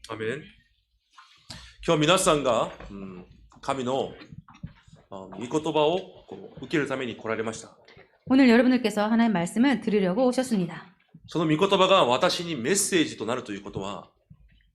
アメン。今日皆さんが、神の御言葉を受けるために来られました。 오늘 여러분들께서 하나님의 말씀을 들으려고 오셨습니다. その御言葉が私にメッセージとなるということは、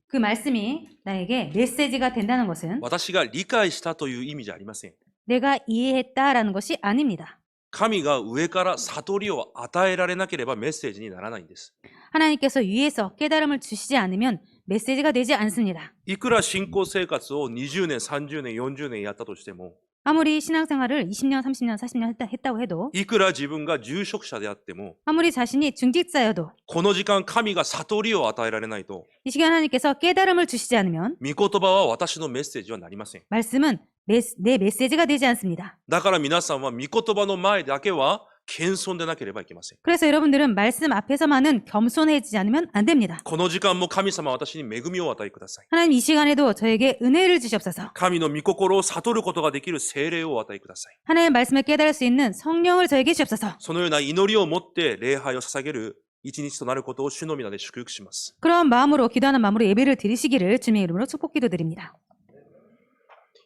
그 말씀이 나에게 메시지가 된다는 것은 私が理解したという意味じゃありません。 내가 이해했다라는 것이 아닙니다. 神が上から悟りを与えられなければメッセージにならないんです。 하나님께서 위에서 깨달음을 주시지 않으면 메시지가 되지 않습니다. いくら信仰生活を20年、30年、40年やったとしても、 아무리 신앙생활을 20년, 30년, 40년 했다고 해도 いくら自分が住職者であっても、 아무리 자신이 중직자여도 この時間神が悟りを与えられないと、 이 시간 하나님께서 깨달음을 주시지 않으면 御言葉は私のメッセージはなりません。 말씀은 내 메시지가 되지 않습니다. だから皆さんは御言葉の前だけは謙遜でなければいけません。 그래서 여러분들은 말씀 앞에서만은 겸손해지지 않으면 안 됩니다. この時間も神様は私に恵みを与えください。 하나님 이 시간에도 저에게 은혜를 주시옵소서. 神の御心を悟ることができる聖霊をお与えください。 하나님의 말씀을 깨달을 수 있는 성령을 저에게 주시옵소서. そのような祈りを持って礼拝を捧げる一日となることを主の皆で祝福します。 그런 마음으로 기도하는 마음으로 예배를 드리시기를 주님의 이름으로 축복 기도드립니다.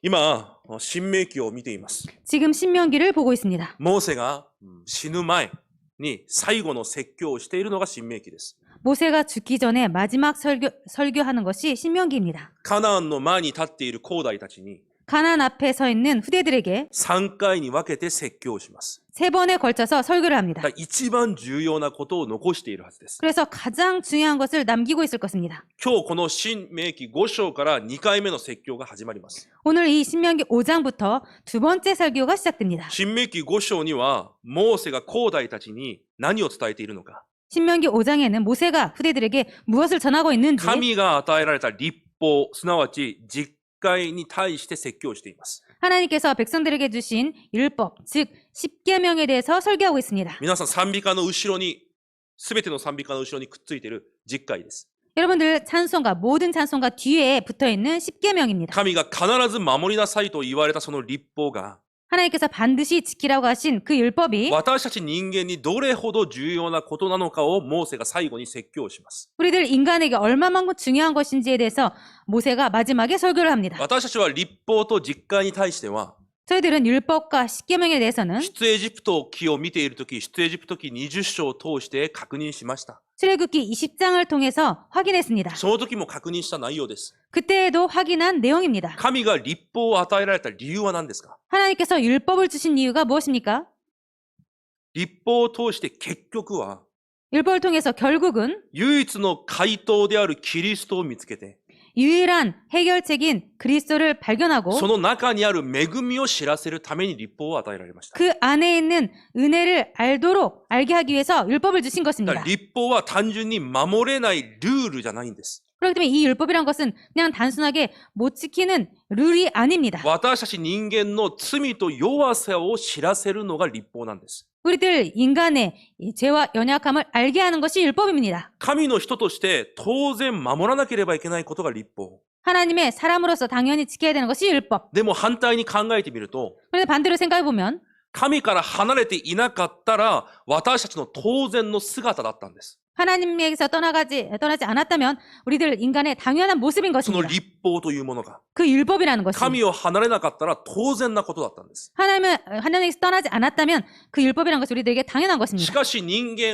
今、新明記を見ています。 지금 신명기를 보고 있습니다. モーセが死ぬ前に最後の説教をしているのが新明記です。 모세가 죽기 전에 마지막 설교하는 것이 신명기입니다. カナンの前に立っている後代たちに 가나안 앞에 서 있는 후대들에게 3回に分けて説教をします。 3번에 걸쳐서 설교를 합니다. だから一番重要なことを残しているはずです。 그래서 가장 중요한 것을 남기고 있을 것입니다. 今日この新明記5章から2回目の説教が始まります。 오늘 이 신명기 5장부터 두 번째 설교가 시작됩니다. 新明記5章にはモーセが後代たちに何を伝えているのか。 신명기 5장에는 모세가 후대들에게 무엇을 전하고 있는지 神が与えられた律法、すなわち実会に対して説教しています。 하나님께서 백성들에게 주신 율법, 즉 십계명에 대해서 설교하고 있습니다. 皆さん賛美歌の後ろに、すべての賛美歌の後ろにくっついている実会です。 여러분들 찬송가, 모든 찬송가 뒤에 붙어있는 십계명입니다. 神が必ず守りなさいと言われたその律法が 하나님께서 반드시 지키라고 하신 그 율법이 私たち人間にどれほど重要なことなのかをモーセが最後に説教します。 우리들 인간에게 얼마만큼 중요한 것인지에 대해서 모세가 마지막에 설교를 합니다. 私たちは律法と実会に対しては 저희들은 율법과 십계명에 대해서는 出エジプト記を見ているとき、出エジプト記20章を通して確認しました。 출애굽기 20장을 통해서 확인했습니다. その時も確認した内容です。 그때에도 확인한 내용입니다. 神が律法を与えられた理由は何ですか？ 하나님께서 율법을 주신 이유가 무엇입니까? 律法を通して結局は 율법을 통해서 결국은 唯一の回答であるキリストを見つけて 유일한 해결책인 그리스도를 발견하고 その中にある恵みを知らせるために律法を与えられました。 그 안에 있는 은혜를 알게 하기 위해서 율법을 주신 だか 것입니다. ら律法は単純に守れないルールじゃないんです。 그렇기 때문에 이 율법이란 것은 그냥 단순하게 못 지키는 룰이 아닙니다. 私たち人間の罪と弱さを知らせるのが律法なんです。 우리들 인간의 이 죄와 연약함을 알게 하는 것이 율법입니다. 神の人として当然守らなければいけないことが律法。 하나님의 사람으로서 당연히 지켜야 되는 것이 율법. でも反対に考えてみると 그런데 반대로 생각해 보면 神から離れていなかったら私たちの当然の姿だったんです。 하나님에게서 떠나지 않았다면 우리들 인간의 당연한 모습인 その 것입니다. 律法というものが 그 율법이라는 것이 神を離れなかったら当然なことだったんです。 하나님에게서 떠나지 않았다면 그 율법이라는 것이 우리들에게 당연한 し 것입니다. かし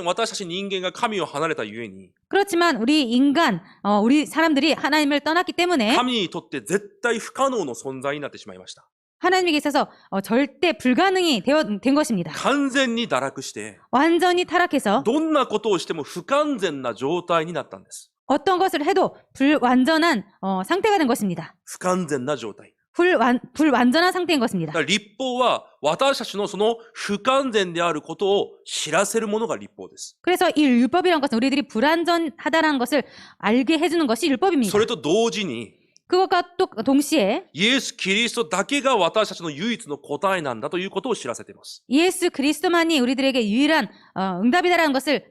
私たち人間が神を離れたゆえに 그렇지만 우리 인간, 우리 사람들이 하나님을 떠났기 때문에 神にとって絶対不可能の存在になってしまいました。 하나님에게 있어서 절대 불가능이 된 것입니다. 完全に堕落して 완전히 타락해서 どんなことをしても不完全な状態になったんです。 어떤 것을 해도 불완전한 상태가 된 것입니다. 不完全な状態。 불완전한 상태인 것입니다. だから律法は私たちのその不完全であることを知らせるものが律法です。 그래서 이 율법이라는 것은 우리들이 불완전하다는 것을 알게 해주는 것이 율법입니다. それと同時に 그것과 또 동시에 イエス・キリストだけが私たちの唯一の答えなんだということを知らせています。 예수 그리스도만이 우리들에게 유일한 답이라는 것을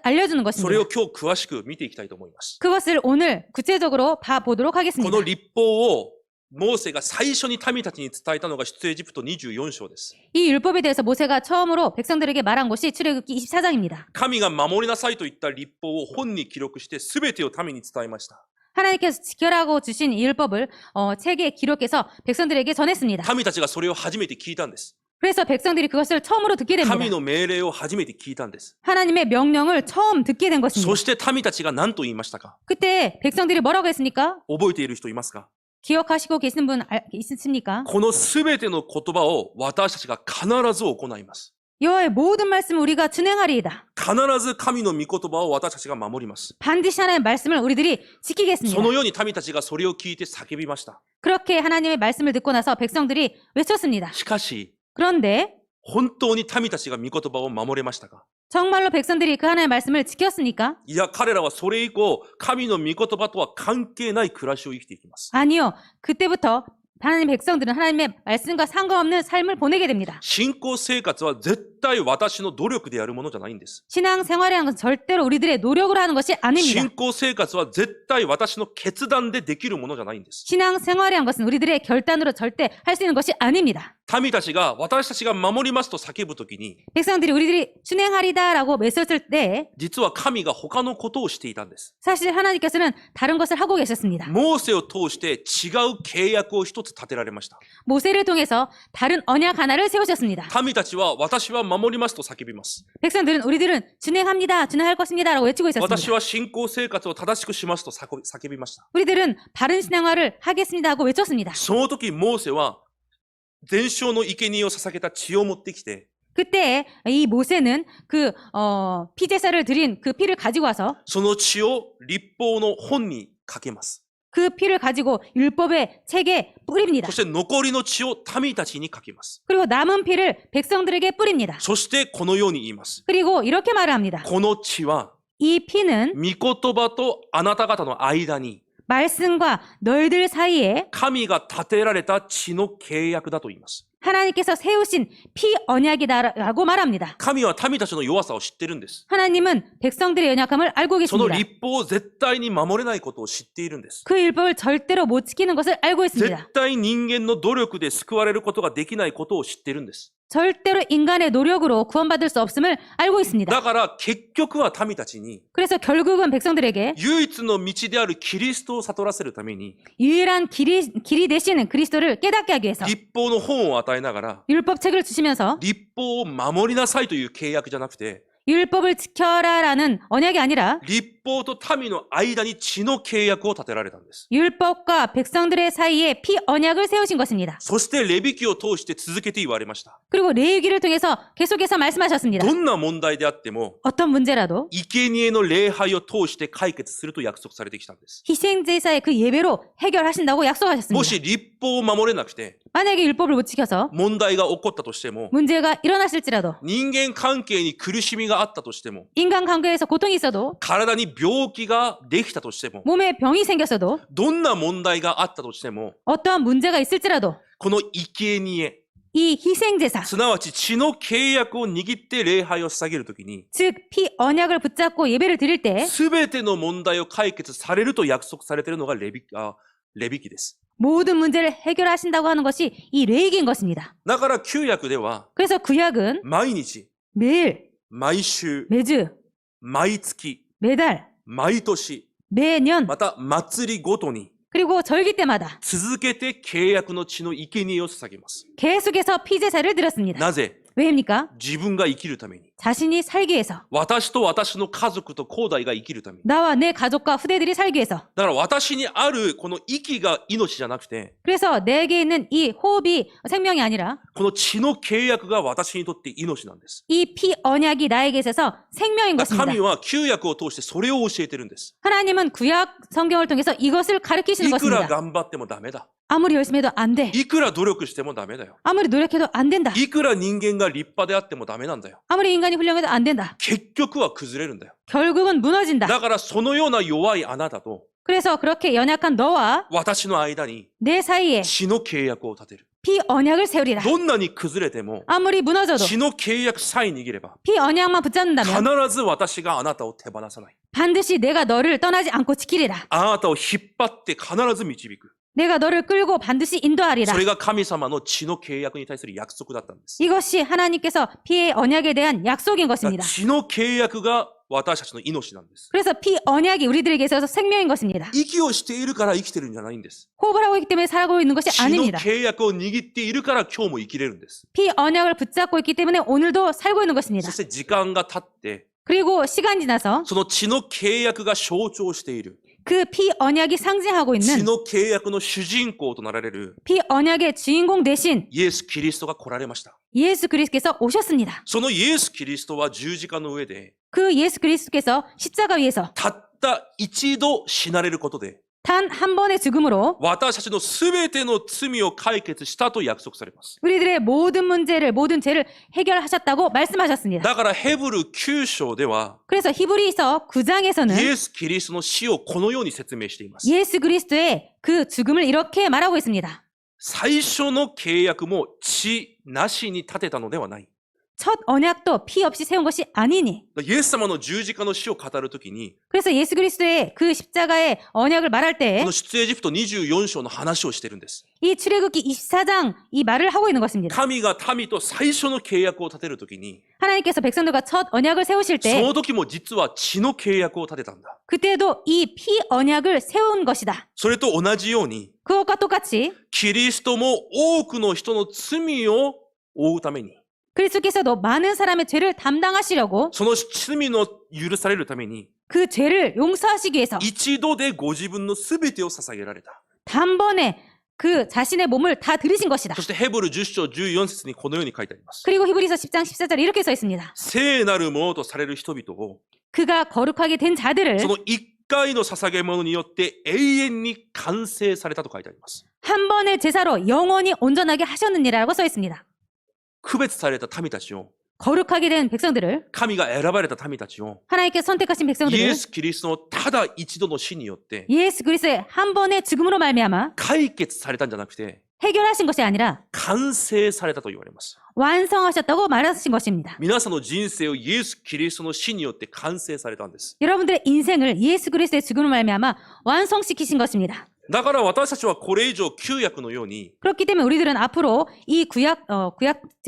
알려주는 それを 것입니다. 今日詳しく見ていきたいと思います。 그것을 오늘 구체적으로 봐보도록 こ 하겠습니다. の律法をモーセが最初に民たちに伝えたのが出エジプト24章です。 이 율법에 대해서 모세가 처음으로 백성들에게 말한 것이 출애굽기 24장입니다. 神が守りなさいと言った律法を本に記録して全てを民に伝えました。 하나님께서 지켜라고 주신 이 율법을 책에 기록해서 백성들에게 전했습니다. 民たちがそれを初めて聞いたんです。 그래서 백성들이 그것을 처음으로 듣게 神 됩니다. の命令を初めて聞いたんです。 하나님의 명령을 처음 듣게 된 것입니다. そして民たちが何と言いましたか？ 그때 백성들이 뭐라고 했습니까? 覚えている人いますか？ 기억하시고 계신 분 있으십니까? このすべての言葉を私たちが必ず行います。 여호와의 모든 말씀을 우리가 준행하리이다. 必ず神の御言葉を私たちが守ります。 반드시 하나님의 말씀을 우리들이 そ 지키겠습니다. のように民たちがそれを聞いて叫びました。 그렇게 하나님의 말씀을 듣고 나서 백성들이 외쳤습니다. しかし、 그런데 本当に民たちが御言葉を守れましたか？ 정말로 백성들이 그 하나님의 말씀을 지켰습니까? いや、彼らはそれ以降、神の御言葉とは関係ない暮らしを生きていきます。 아니요. 그때부터 하나님 백성들은 하나님의 말씀과 상관없는 삶을 보내게 됩니다. 信仰生活は絶対私の努力でやるものじゃないんです。 신앙 생활이라는 것은 절대로 우리들의 노력으로 하는 것이 아닙니다. 信仰生活は絶対私の決断でできるものじゃないんです。 신앙 생활이라는 것은 우리들의 결단으로 절대 할 수 있는 것이 아닙니다. 民たちが私たちが守りますと叫ぶときに、 백성들이 우리들이 준행하리다라고 외쳤을 때 実は神が他のことをしていたんです。 사실 하나님께서는 다른 것을 하고 계셨습니다. モーセを通して違う契約を一つ立てられました。 모세를 통해서 다른 언약 하나를 세우셨습니다. 民たちは私は守りますと叫びます。 백성들은 우리들은 준행합니다. 준행할 것입니다라고 외치고 私 있었습니다. は信仰生活を正しくしますと叫びました。 우리들은 바른 신앙화를 하겠습니다 하고 외쳤습니다. その時モーセは全焼の生贄を捧げた血を持ってきて、 그때 이 모세는 그 피제사를 드린 그 피를 가지고 와서 その血を律法の本にかけます。 그 피를 가지고 율법의 책에 뿌립니다. そして残りの血を民たちにかけます。 그리고 남은 피를 백성들에게 뿌립니다. そしてこのように言います。 그리고 이렇게 말을 합니다. この血は 이 피는 御言葉とあなた方の間に 말씀과 너희들 사이에 神が立てられた血の契約だと言います。 하나님께서 세우신 피 언약이다라고 말합니다. 神は民たちの弱さを知ってるんです。 하나님은 백성들의 연약함을 알고 その 계십니다. 律法を絶対に守れないことを知っているんです。 그 율법을 절대로 못 지키는 것을 알고 絶 있습니다. 対人間の努力で救われることができないことを知っているんです。 절대로 인간의 노력으로 구원받을 수 없음을 알고 있습니다. だから結局は民たちに 그래서 결국은 백성들에게 唯一の道であるキリストを悟らせるために 유일한 길이 되시는 그리스도를 깨닫게 하기 위해서 律法の本を与えながら 율법책을 주시면서 律法を守りなさいという契約じゃなくて 율법을 지켜라라는 언약이 아니라 律法と民の間に血の契約を立てられたんです。 율법과 백성들의 사이에 피 언약을 세우신 것입니다. そしてレビ記を通して続けて言われました。 그리고 레위기를 통해서 계속해서 말씀하셨습니다. どんな問題であっても 어떤 문제라도 生贄の礼拝を通して解決すると約束されてきたんです。 희생제사의 그 예배로 해결하신다고 も 약속하셨습니다. し律法を守れなくて 만약에 율법을 못 지켜서 問題が起こったとしても 문제가 일어났을지라도 人間関係に苦しみがあったとしても 인간관계에서 고통이 있어도 体に病気ができたとしても 몸에 병이 생겼어도 どんな問題があったとしても 어떠한 문제가 있을지라도 この生贄 이 희생제사 すなわち血の契約を握って礼拝を捧げるときに 즉 피 언약을 붙잡고 예배를 드릴 때 全ての問題を解決されると約束されているのがレビ記です。 모든 문제를 해결하신다고 하는 것이 이 레위기인 것입니다. だから旧約では 그래서 구약은 毎日、 매일, 毎週、 매주, 毎月、 매달, 毎年、 매년 また祭りごとに 그리고 절기 때마다 続けて契約の血の生贄を捧げます。 계속해서 피제사를 드렸습니다. なぜ 왜입니까? 自分が生きるために。 자신이 살기 위해서 私と私の家族と兄弟が生きるために。 나와 내 가족과 후대들이 살기 위해서 だから私にあるこの息が命じゃなくて、 그래서 내게 있는 이 호흡이 생명이 아니라 この血の契約が私にとって命なんです。 이 피 언약이 나에게 있어서 생명인 だから 것입니다. 神は旧約を通してそれを教えてるんです。 하나님은 구약 성경을 통해서 이것을 い 가르치시는 くら 것입니다. 頑張ってもダメだ。 아무리 열심히 해도 안 돼. いくら努力してもダメだよ。 아무리 노력해도 안 된다. いくら人間が立派であってもダメなんだよ。 아무리 인간이 훌륭해도 안 된다. 結局は崩れるんだよ。 결국은 무너진다. だからそのような弱いあなたと 그래서 그렇게 연약한 너와 私の間に 내 사이에 血の契約を立てる。 피 언약을 세우리라. どんなに崩れても 아무리 무너져도 血の契約さえ握れば 피 언약만 必 붙잡는다면 ず私があなたを手放さない。 반드시 내가 너를 떠나지 않고 지키리라. あなたを引っ張って必ず導く。 내가 너를 끌고 반드시 인도하리라. それが神様の血の契約に対する約束だったんです。 이것이 하나님께서 피의 언약에 대한 약속인 だから 것입니다. 血の契約が私たちの命なんです。 그래서 피 언약이 우리들에게 있어서 생명인 것입니다. 息をしているから生きてるんじゃないんです。 호흡을 하고 있기 때문에 살아가고 있는 것이 血の 아닙니다. 契約を握っているから今日も生きれるんです。 피 언약을 붙잡고 있기 때문에 오늘도 살고 있는 것입니다. そして時間が経って 그리고 시간이 지나서 その血の契約が象徴している 그 피 언약이 상징하고 血 있는 の契約の主人公となられる 피 언약의 주인공 대신 イエス・キリストが来られました。 예수 그리스도께서 오셨습니다. そのイエス・キリストは十字架の上で 그 예수 그리스도께서 십자가 위에서 たった一度死なれることで 단 한 번의 죽음으로 私たちのすべての罪を解決したと約束されます。 우리들의 모든 죄를 해결하셨다고 말씀하셨습니다. だからヘブル9章では 그래서 히브리서 イ 9장에서는 エス・キリストの死をこのように説明しています。 예수 그리스도의 그 죽음을 이렇게 말하고 있습니다. 最初の契約も血なしに立てたのではない。 첫 언약도 피 없이 세운 것이 아니니. イエス様の十字架の死を語るときに 그래서 예수 그리스도의 그 십자가의 언약을 말할 こ 때 の出エジプト24章の話をしてるんです。 이 출애굽기 24장 이 말을 하고 있는 것입니다. 神が民と最初の契約を立てるときに 하나님께서 백성들과 첫 언약을 세우실 そ 때 の時も実は血の契約を立てたんだ。 그때도 이 피 언약을 세운 것이다. それと同じように 그것과 똑같이 キリストも多くの人の罪を負うために 그리스도께서도 많은 사람의 죄를 담당하시려고 その罪の許されるために 그 죄를 용서하시기 위해서 一度でご自分のすべてを捧げられた。 단번에 그 자신의 몸을 다 들이신 것이다. そしてヘブル10章14節にこのように書いてあります。 그리고 히브리서 10장 14절에 이렇게 써 있습니다. 聖なるものとされる人々を 그가 거룩하게 된 자들을 その一回の捧げ物によって永遠に完成されたと書いてあります。 한 번의 제사로 영원히 온전하게 하셨느니라고 써 있습니다. 区別された民たちを 거룩하게 된 백성들을 神が選ばれた民たちを 하나님께 선택하신 イ 백성들을 エス・キリストのただ一度の死によって 예수 그리스도의 한 번의 죽음으로 말미암아 解決されたんじゃなくて 해결하신 것이 아니라 完成されたと言われます。 완성하셨다고 말하신 것입니다. 皆さんの人生をイエス・キリストの死によって完成されたんです。 여러분들의 인생을 예수 그리스도의 죽음으로 말미암아 완성시키신 것입니다. だから私たちはこれ以上旧約のように 그렇기 때문에 우리들은 앞으로 이 구약에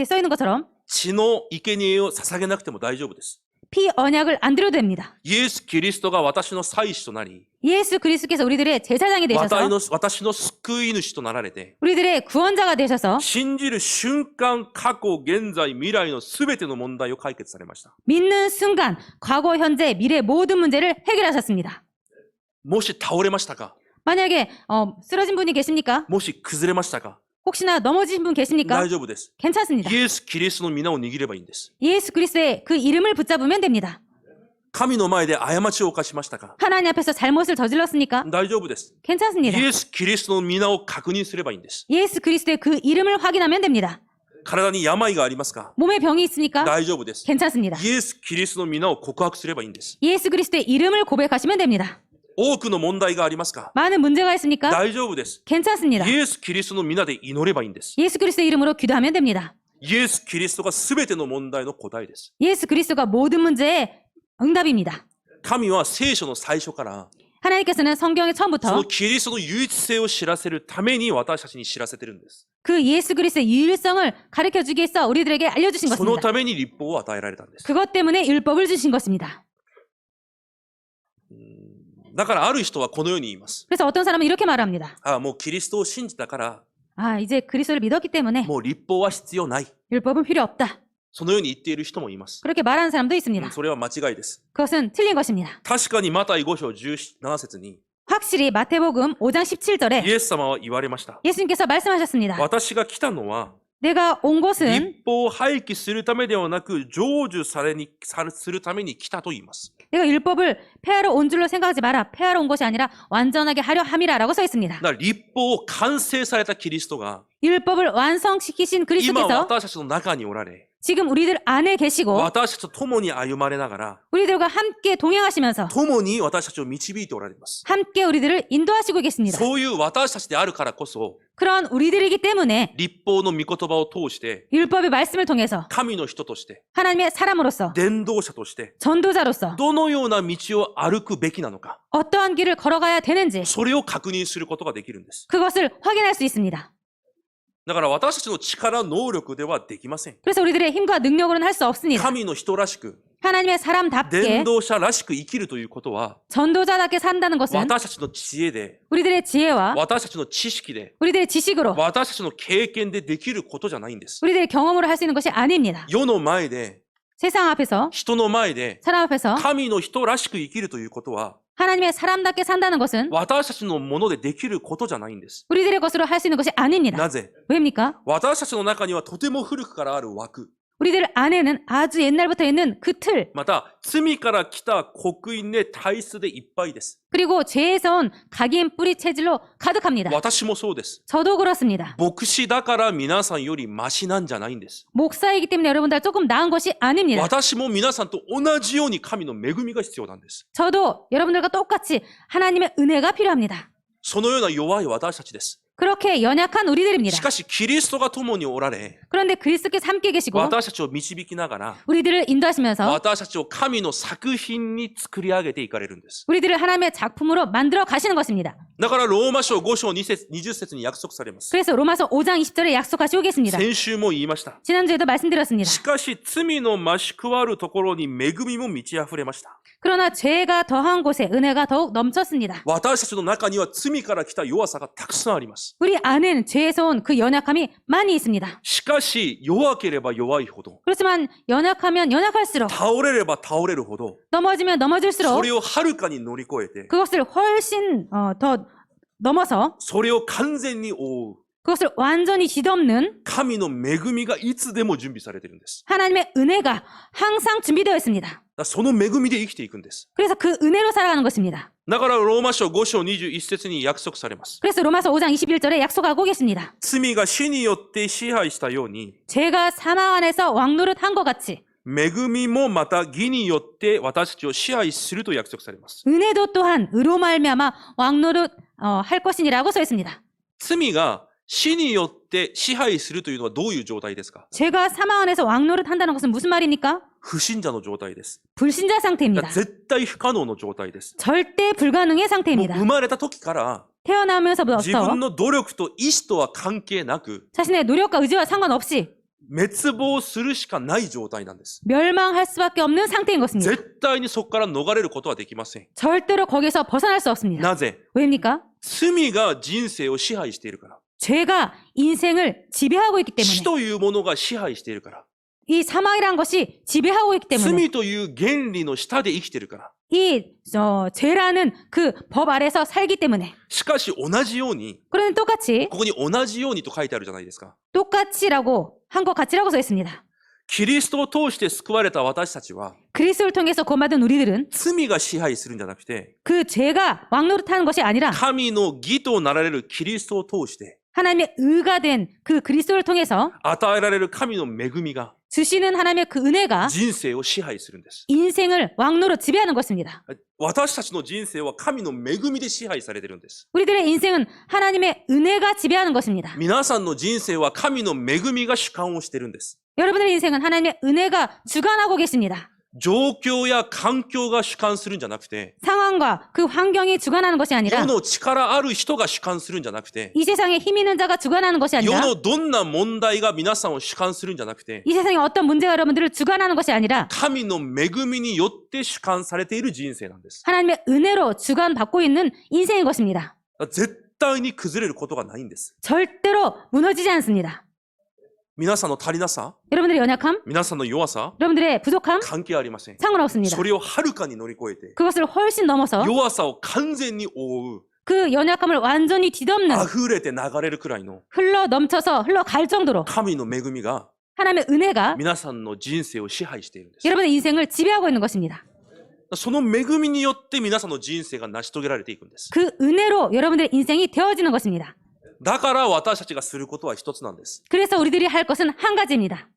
써 있는 것처럼 血の生贄を捧げなくても大丈夫です。 피 언약을 안 드려도 됩니다. イエス・キリストが私の祭司となり 예수 그리스도께서 우리들의 제사장이 되셔서 私の救い主となられて 우리들의 구원자가 되셔서 信じる瞬間、過去、現在、未来のすべての問題を解決されました。 믿는 순간 과거, 현재, 미래 모든 문제를 해결하셨습니다. もし倒れましたか？ 만약에 쓰러진 분이 계십니까? もし崩れましたか？ 혹시나 넘어지신 분 계십니까? 大丈夫です。 괜찮습니다. イエス・キリストの皆を握ればいいんです。 예수 그리스도의 그 이름을 붙잡으면 됩니다. 神の前で過ちを犯しましたか？ 하나님 앞에서 잘못을 저질렀습니까? 大丈夫です。 괜찮습니다. イエス・キリストの皆を確認すればいいんです。 예수 그리스도의 그 이름을 확인하면 됩니다. 体に病がありますか？ 몸에 병이 있습니까? 大丈夫です。 괜찮습니다. イエス・キリストの皆を告白すればいいんです。 예수 그리스도의 이름을 고백하시면 됩니다. 多くの問題がありますか？ 많은 문제가 있습니까? 大丈夫です。 괜찮습니다. イエス・キリストの皆で祈ればいいんです。 예수 그리스도의 이름으로 기도하면 됩니다. イエス・キリストがすべての問題の答えです。 예수 그리스도가 모든 문제의 응답입니다. 神は聖書の最初から 하나님께서는 성경의 その 처음부터 キリストの唯一性を知らせるために私たちに知らせてるんです。 그 예수 그리스도의 유일성을 가르쳐주기 위해서 우리들에게 알려주신 その 것입니다. ために律法を与えられたんです。 그것 때문에 율법을 주신 것입니다. だからある人はこのように言います。 그래서 어떤 사람은 이렇게 말합니다. もうキリストを信じたから 이제 그리스도를 믿었기 때문에 もう律法は必要ない。 율법은 필요 없다. そのように言っている人もいます。 그렇게 말하는 사람도 있습니다. それは間違いです。 그것은 틀린 것입니다. 確かにマタイ5章17節に 확실히 마태복음 5장 17절에 イエス様は言われました。 예수님께서 말씀하셨습니다. 私が来たのは 내가 온 것은 律法を廃棄するためではなく成就するために来たと言います。 내가 율법을 폐하러 온 줄로 생각하지 마라. 폐하러 온 것이 아니라 완전하게 하려 함이라라고 써 있습니다. だから律法を完成されたキリストが 율법을 완성시키신 今 그리스도께서 私たちの中におられ 지금 우리들 안에 계시고 私たちと共に歩まれながら 우리들과 함께 동행하시면서 共に私たちを導いておられます。 함께 우리들을 인도하시고 계십니다. そういう私たちであるからこそ 그런 우리들이기 때문에 律法の御言葉を通して 율법의 말씀을 통해서 神の人として 하나님의 사람으로서 伝道者として 전도자로서 どのような道を歩くべきなのか 어떠한 길을 걸어가야 되는지 それを確認することができるんです。 그것을 확인할 수 있습니다. だから私たちの力能力ではできません。 그래서 우리들의 힘과 능력으로는 할 수 없습니다. 神の人らしく 하나님의 사람답게 伝道者らしく生きるということは、 전도자답게 산다는 것은 私たちの知恵で、 우리들의 지혜와 私たちの知識で、 우리들의 지식으로 私たちの経験でできることじゃないんです。 우리들의 경험으로 할 수 있는 것이 아닙니다. 世の前で、 세상 앞에서 人の前で、 사람 앞에서 神の人らしく生きるということは、 하나님의 사람답게 산다는 것은 私たちのものでできることじゃないんです。 우리들의 것으로 할 수 있는 것이 아닙니다. なぜ？ 왜입니까? 私たちの中にはとても古くからある枠、 우리들 안에는 아주 옛날부터 있는 그 틀, また罪から来た刻印で体質でいっぱいです。 그리고 죄에서 온 각인 뿌리 체질로 가득합니다. 私もそうです。 저도 그렇습니다. 牧師だから皆さんよりマシなんじゃないんです。 목사이기 때문에 여러분들 조금 나은 것이 아닙니다. 私も皆さんと同じように神の恵みが必要なんです。 저도 여러분들과 똑같이 하나님의 은혜가 필요합니다. そのような弱い私たちです。 그렇게 연약한 し 우리들입니다. かしキリストが共におられ、 그런데 그리스도께서 함께 계시고 私たちを導きながら、 우리들을 인도하시면서 私たちを神の作品に作り上げていかれるんです。 우리들을 하나님의 작품으로 만들어 가시는 것입니다. だからローマ書5章20節に約束されます。 그래서 로마서 5장 20절에 약속하시고 계십니다. 先週も言いました。 지난주에도 말씀드렸습니다. しかし罪の増し加わるところに恵みも満ち溢れました。 그러나 죄가 더한 곳에 은혜가 더욱 넘쳤습니다. 私たちの中には罪から来た弱さがたくさんあります。 우리 안에는 죄에서 온 그 연약함이 많이 있습니다. しかし弱ければ弱いほど、 그렇지만 연약하면 연약할수록 倒れれば倒れるほど、 넘어지면 そ 넘어질수록 れをはるかに乗り越えて、 그것을 훨씬 더 넘어서 それを完全に覆う 그것을 완전히 뒤덮는 神の恵みがいつでも準備されているんです。 하나님의 은혜가 항상 준비되어 있습니다. だからその恵みで生きていくんです。 그래서 그 은혜로 살아가는 것입니다. だからローマ書5章21節に約束されます。 그래서 로마서 5장 21절에 약속하고 계십니다. 罪が死によって支配したように、 죄가 사망 안에서 왕노릇한 것 같이 恵みもまた義によって私たちを支配すると約束されます。 은혜도 또한 의로 말미암아 왕노릇 할 것이니라고 써 있습니다. 罪が死によって支配するというのはどういう状態ですか？ 죄가 사망 안에서 왕노릇 한다는 것은 무슨 말입니까? 不信者の状態です。 불신자 だから 상태입니다. 絶対不可能の状態です。 절대 불가능의 もう 상태입니다. 生まれた時から 自 태어나면서부터 分の努力と意志とは関係なく 자신의 노력과 의지와 상관없이 滅亡するしかない状態なんです。 멸망할 수밖에 없는 상태인 것입니다. 絶対にそこから逃れることはできません。 절대로 거기서 벗어날 수 없습니다. なぜ？ 왜입니까? 罪が人生を支配しているから。 죄가 인생을 지배하고 있기 死 때문에 というものが支配しているから。 이 사망이란 것이 지배하고 있기 때문에 罪という原理の下で生きているから。 이 죄라는 그 법 아래서 살기 때문에 しかし同じように、 그런데 똑같이 ここに同じようにと書いてあるじゃないですか。 똑같이라고 한 것 같이라고 써 있습니다. キリストを通して救われた私たちは、 그리스도를 통해서 구원받은 우리들은 罪が支配するんじゃなくて、 그 죄가 왕노릇하는 것이 아니라 神の義となられるキリストを通して、 하나님의 의가 된 그 그리스도를 통해서 与えられる神の恵みが 주시는 하나님의 그 은혜가 人生を支配するんです。 인생을 왕노릇 지배하는 것입니다. 私たちの人生は神の恵みで支配されているんです。 우리들의 인생은 하나님의 은혜가 지배하는 것입니다. 皆さんの人生は神の恵みが主観をしているんです。 여러분들의 인생은 하나님의 은혜가 주관하고 계십니다. 状況や環境が主観するんじゃなくて、 상황과 그 환경이 주관하는 것이 世 아니라 の力ある人が主観するんじゃなくて、 이 세상에 힘 있는 자가 주관하는 것이 世 아니라 のどんな問題が皆さんを主観するんじゃなくて、 이 세상에 어떤 문제가 여러분들을 주관하는 것이 아니라 神の恵みによって主観されている人生なんです。 하나님의 은혜로 주관받고 있는 인생인 것입니다. 絶対に崩れることがないんです。 절대로 무너지지 않습니다. 皆さんの足りなさ、 여러분들의 연약함, 皆さんの弱さ、 여러분들의 부족함 関係ありません。 상관없습니다. それをはるかに乗り越えて、 그것을 훨씬 넘어서 弱さを完全に覆う、 그 연약함을 완전히 뒤덮는 溢れて流れるくらいの 흘러 넘쳐서 흘러갈 정도로 神の恵みが 하나님의 은혜가 皆さんの人生を支配しているんです。 여러분의 인생을 지배하고 있는 것입니다. その恵みによって皆さんの人生が成し遂げられていくんです。 그 은혜로 여러분들의 인생이 되어지는 것입니다. だから私たちがすることは一つなんです。 그래서 우리들이 할 것은 한 가지입니다.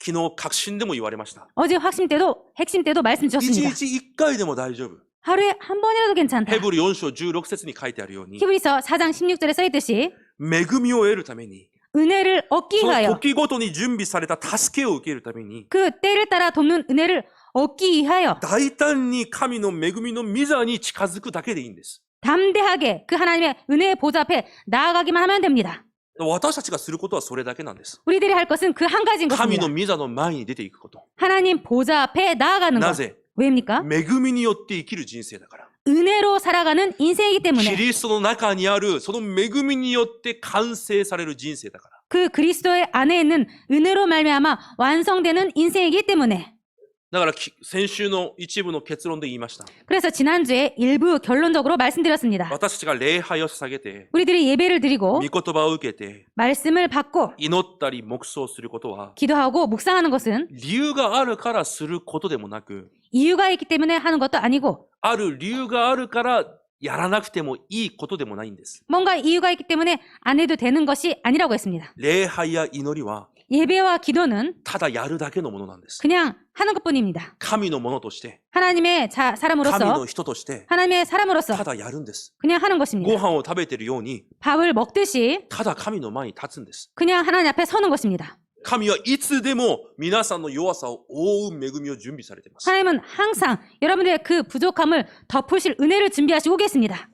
昨日確信でも言われました。 어제 핵심 때도 말씀 一 주셨습니다. 日一回でも大丈夫。 하루에 한 번이라도 괜찮다. ヘブル4章16節に書いてあるように、 히브리서 4장 16절에 써 있듯이 恵みを得るために、 은혜를 얻기 その 위하여 時ごとに準備された助けを受けるために、 그 때를 따라 돕는 은혜를 얻기 위하여 大胆に神の恵みの御座に近づくだけでいいんです。 담대하게 그 하나님의 은혜의 보좌 앞에 나아가기만 하면 됩니다. 私たちがすることはそれだけなんです。 우리들이 할 것은 그 한 가지인 神 것입니다. の御座の前に出ていくこと。 하나님 보좌 앞에 나아가는 な 것. ぜ 왜입니까? 恵みによって生きる人生だから。 은혜로 살아가는 인생이기 キ 때문에 リストの中にあるその恵みによって完成される人生だから。 그 그리스도의 안에 있는 은혜로 말미암아 완성되는 인생이기 때문에 だから先週の一部の結論で言いました。 그래서 지난주에 일부 결론적으로 말씀드렸습니다. 私たちが礼拝を捧げて、 우리들이 예배를 드리고 御言葉を受けて、 말씀을 받고 祈ったり黙想することは、 기도하고 묵상하는 것은 理由があるからすることでもなく、 이유가 있기 때문에 하는 것도 아니고 ある理由があるからやらなくてもいいことでもないんです。 뭔가 이유가 있기 때문에 안 해도 되는 것이 아니라고 했습니다. 礼拝や祈りは 예배와 기도는 ただやるだけのものなんです。 그냥 하는 것뿐입니다. 神のものとして、 하나님의 神 사람으로서 の人として、 하나님의 사람으로서 ただやるんです。 그냥 하는 ご 것입니다. 飯を食べているように、 밥을 먹듯이 ただ神の前に立つんです。 그냥 하나님 앞에 서는 것입니다. 神はいつでも皆さんの弱さを覆う恵みを準備されています。 하나님은 항상 여러분들의 그 부족함을 덮으실 은혜를 준비하시고 계십니다.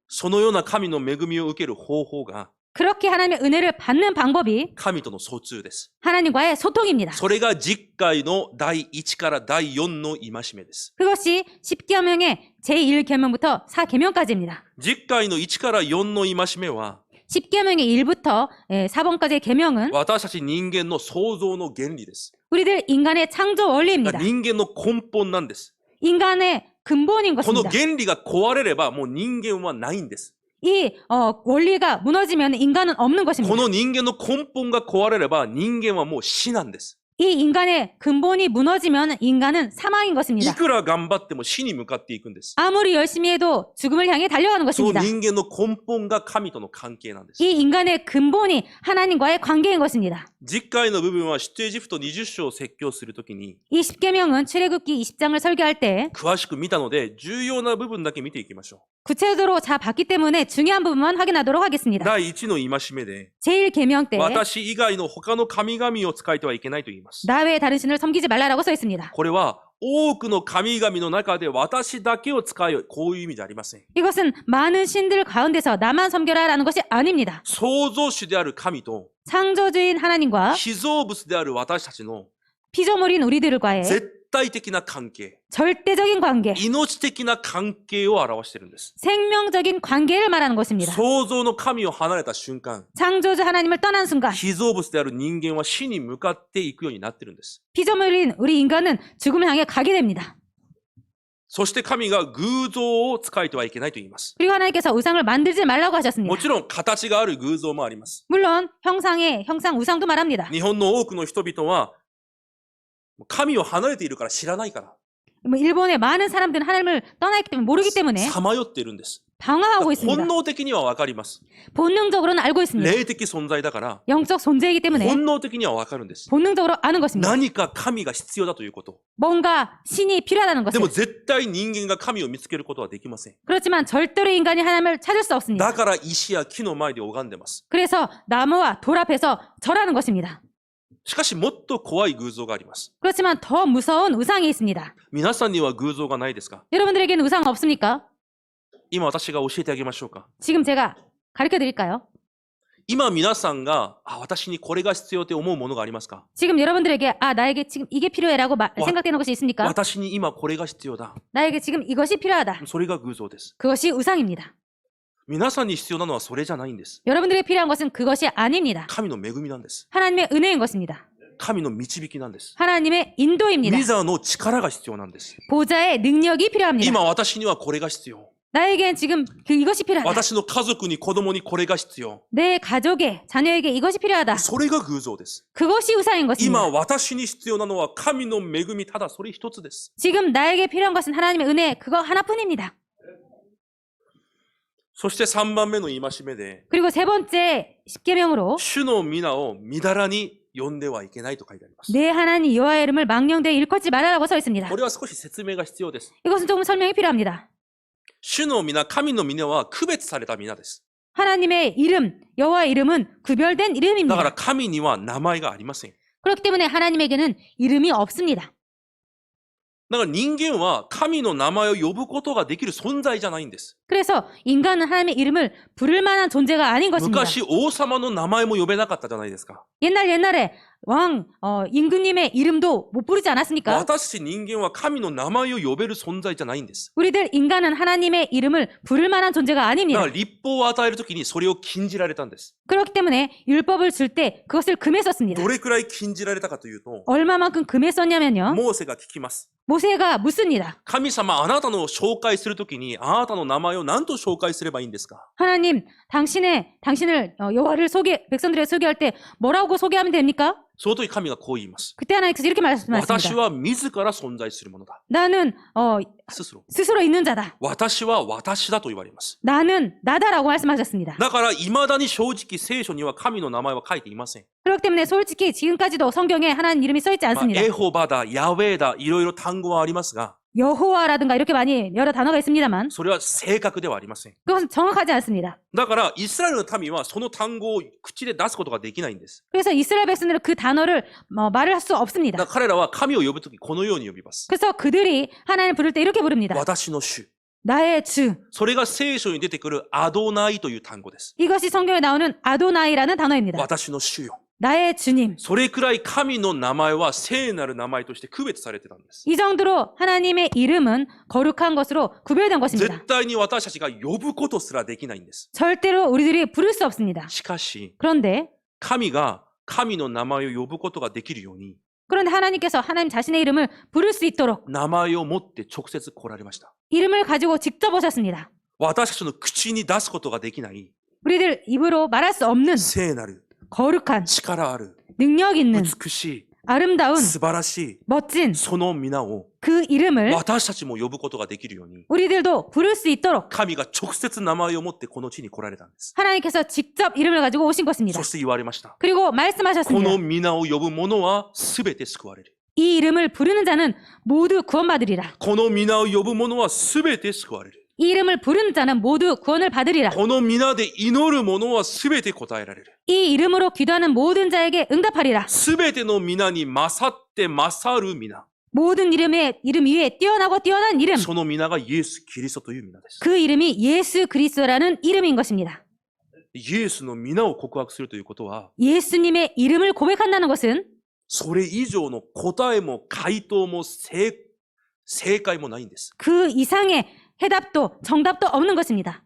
そのような神の恵みを受ける方法が 그렇게 하나님의 은혜를 받는 방법이 神との疎通です。 하나님과의 소통입니다. それが実会の第1から第4の戒めです。 그것이 10계명의 제1계명부터 4계명까지입니다. 実会の1から4の戒めは 10계명의 1부터 4번까지의 계명은 私たち人間の創造の原理です。 우리들 인간의 창조 원리입니다. 人間の根本なんです。 인간의 근본인 この 것입니다. 原理が壊れればもう人間はないんです。 이 원리가 무너지면 인간은 없는 こ 것입니다. の人間の根本が壊れれば人間はもう死なんです。 이 인간의 근본이 무너지면 인간은 사망인 い 것입니다. くら頑張っても死に向かっていくんです。 아무리 열심히 해도 죽음을 향해 달려가는 その 것입니다. 人間の根本が神との関係なんです。 이 인간의 근본이 하나님과의 관계인 것입니다. 実会の部分は出エジプト20章を説教するときに 이 10계명은 출애굽기 20장을 설교할 때 詳しく見たので重要な部分だけ見ていきましょ 구체적으로 잘 봤기 때문에 중요한 부분만 확인하도록 う。 하겠습니다. 第1の戒めで 제1계명 때 私以外の他の神々を使えてはいけないと言います。 나 외에 다른 신을 섬기지 말라라고 써 있습니다. これは多くの神々の中で私だけを使えよ。こういう意味じゃありません。 이것은 많은 신들 가운데서 나만 섬겨라라는 것이 아닙니다. 創造主である神と 창조주인 하나님과 被造物である私たちの 피조물인 우리들과의 絶対的な関係、 절대적인 관계, 命的な関係を表しているんです。 생명적인 관계를 말하는 것입니다. 創造の神を離れた瞬間、 창조주 하나님을 떠난 순간 被造物である人間は死に向かっていくようになっているんです。 피조물인 우리 인간은 죽음을 향해 가게 됩니다. そして神が偶像を使えてはいけないと言います。 그리고 하나님께서 의상을 만들지 말라고 하셨습니다. もちろん形がある偶像もあります。 물론 형상 우상도 말합니다. 日本の多くの人々は神を離れているから知らないから、 뭐 일본의 많은 사람들은 하나님을 떠나기 때문에 모르기 때문에 さまよっているんです。 방황하고 있습니다. 本能的にはわかります。 본능적으로는 알고 있습니다. 霊的存在だから 영적 존재이기 때문에 本能的にはわかるんです。 본능적으로 아는 것입니다. 何か神が必要だということ。 뭔가 신이 필요하다는 でも 것을. 絶対人間が神を見つけることはできません。 그렇지만 절대로 인간이 하나님을 찾을 수 없습니다. だから石や木の前で拝んでます。 그래서 나무와 돌 앞에서 절하는 것입니다. しかしもっと怖い偶像があります。 그렇지만 더 무서운 우상이 있습니다. 皆さんには偶像がないですか？ 여러분들에게는 우상 없습니까? 今私が教えてあげましょうか。 지금 제가 가르쳐 드릴까요? 今皆さんが私にこれが必要って思うものがありますか？ 지금 여러분들에게 나에게 지금 이게 필요해라고 생각되는 것이 있습니까? 私に今これが必要だ。 나에게 지금 이것이 필요하다. それが偶像です。 그것이 우상입니다. 皆さんに必要なのはそれじゃないんです。 여러분들에게 필요한 것은 그것이 아닙니다. 神の恵みなんです。 하나님의 은혜인 것입니다. 神の導きなんです。 하나님의 인도입니다. 御座の力が必要なんです。 보좌의 능력이 필요합니다. 今私にはこれが必要。 나에겐 지금 이것이 필요하다. 私の家族に子供にこれが必要。 내 가족에 자녀에게 이것이 필요하다. それが偶像です。 그것이 우상인 것입니다. 今私に必要なのは神の恵みただそれ一つです。 지금 나에게 필요한 것은 하나님의 은혜 그거 하나뿐입니다. そして3番目の戒めで、 그리고 세 번째 십계명으로 主の皆をみだらに呼んではいけないと書いてあります。 내 하나님 여호와의 이름을 망령되이 일컫지 말라라고 써 있습니다. これは少し説明が必要です。 이것은 조금 설명이 필요합니다. 主の皆、神の皆は区別された皆です。 하나님의 이름, 여호와의 이름은 구별된 だから 이름입니다. 神には名前がありません。 그렇기 때문에 하나님에게는 이름이 없습니다. だから人間は神の名前を呼ぶことができる存在じゃないんです。 그래서 인간은 하나님의 이름을 부를 만한 존재가 아닌 것입니다. 昔王様の名前も呼べなかったじゃないですか。 옛날에 왕 임금님의 이름도 못 부르지 않았습니까? 私たち人間は神の名前を呼べる存在じゃないんです。 우리들 인간은 하나님의 이름을 부를 만한 존재가 だ 아닙니다. から立法を与えるときにそれを禁じられたんです。 그렇기 때문에 율법을 줄 때 그것을 금했었습니다. どれくらい禁じられたかというと、 얼마만큼 금했었냐면요. モーセが聞きます。 모세가 묻습니다. 神様、あなたの紹介するときに、あなたの名前を何と紹介すればいいんですか？ 하나님, 당신을 여호와를 백성들에게 소개할 때 뭐라고 소개하면 됩니까? その時神がこう言います。 그때 하나님께서 이렇게 私 말씀하십니다. は自ら存在するものだ。 나는 ススロ。 스스로 있는 자다. 私は私だと言われます。 나는 나다라고 말씀하셨습니다. だから未だに正直聖書には神の名前は書いていません。 그렇기 때문에 솔직히 지금까지도 성경에 하나님 이름이 써 있지 まあ 않습니다. エホバだ、ヤウェだ、いろいろ単語はありますが、 여호와라든가 이렇게 많이 여러 단어가 있습니다만 それは正確ではありません。 그것은 정확하지 않습니다. だからイスラエルの民はその単語を口で出すことができないんです。 그래서 이스라엘 백성들은 그 단어를 말을 할 수 だか 없습니다. ら彼らは神を呼ぶときこのように呼びます。 그래서 그들이 하나님을 부를 때 이렇게 부릅니다. 私の主。 나의 주. それが聖書に出てくるアドナイという単語です。 이것이 성경에 나오는 아도나이라는 단어입니다. 私の主よ。 나의 주님. それくらい神の名前は聖なる名前として区別されてたんです。 이 정도로 하나님의 이름은 거룩한 것으로 구별된 것입니다. 絶対に私たちが呼ぶことすらできないんです。 절대로 우리들이 부를 수 없습니다. しかし、 그런데 神が神の名前を呼ぶことができるように、 하나님께서 하나님 자신의 이름을 부를 수 있도록 名前を持って直接来られました。 이름을 가지고 직접 오셨습니다. 私たちの口に出すことができない 우리들 입으로 말할 수 없는 聖なる 거룩한 力ある 능력 있는 美し 아름다운 い素晴らしい 멋진 その皆を 그 이름을 私たちも呼ぶことができるように 우리들도 부를 수 있도록 神が直接名前を持ってこの地に来られたんです。 하나님께서 직접 이름을 가지고 오신 것입니다. そして言われました。 그리고 こ 말씀하셨습니다. の皆を呼ぶ者は全て救われる。 이 이름을 부르는 자는 모두 구원받으리라. この皆を呼ぶ者は全て救われる。 이 이름을 부르는 자는 모두 구원을 받으리라. この皆で祈る者は全て答えられる。 이 이름으로 기도하는 모든 자에게 응답하리라. 全ての皆に勝って勝る皆。 모든 이름 위에 뛰어나고 뛰어난 이름. その皆がイエス・キリストという皆です。 그 이름이 예수 그리스도라는 이름인 것입니다. イエスの皆を告白するということは、 예수님의 이름을 고백한다는 것은 それ以上の答えも回答も正解もないんです。 그 이상의 해답도 정답도 없는 것입니다.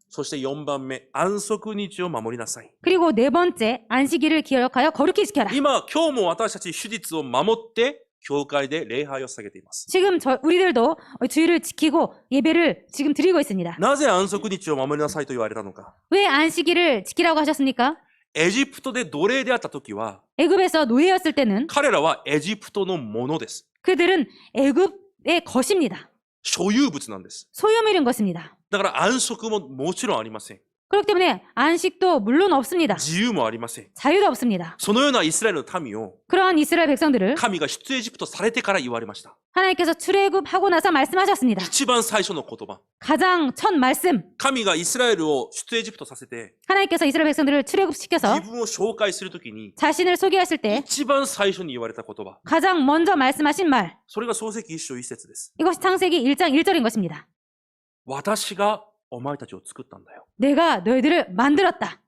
そして4番目、安息日を守りなさい。 그리고 네 번째, 안식일을 기억하여 거룩히 지켜라. 今日も私たち手術を守って、教会で礼拝を捧げています。 지금 우리들도 주일을 지키고 예배를 지금 드리고 있습니다. なぜ安息日を守りなさいと言われたのか。 왜 안식일을 지키라고 하셨습니까? エジプトで奴隷であった時は、 애굽에서 노예였을 때는 彼らはエジプトのものです。 그들은 애굽의 것입니다. 所有物なんです。 소유물인 것입니다. だから安息ももちろんありません。 그렇기 때문에 안식도 물론 없습니다. 自由もありません。 자유도 없습니다. そのようなイスラエルの民を 그러한 이스라엘 백성들을 神が出エジプトされてから言われました。 하나님께서 출애굽하고 나서 말씀하셨습니다. 一番最初の言葉。 가장 첫 말씀, 神がイスラエルを出エジプトさせて 하나님께서 이스라엘 백성들을 출애굽시켜서 自分を紹介するときに 자신을 소개하실 때 一番最初に言われた言葉。 가장 먼저 말씀하신 말, それが創世記1章1節です。 이것이 창세기 1장 1절인 것입니다. 私がお前たちを作ったんだよ。 내가 너희들을 만들었다.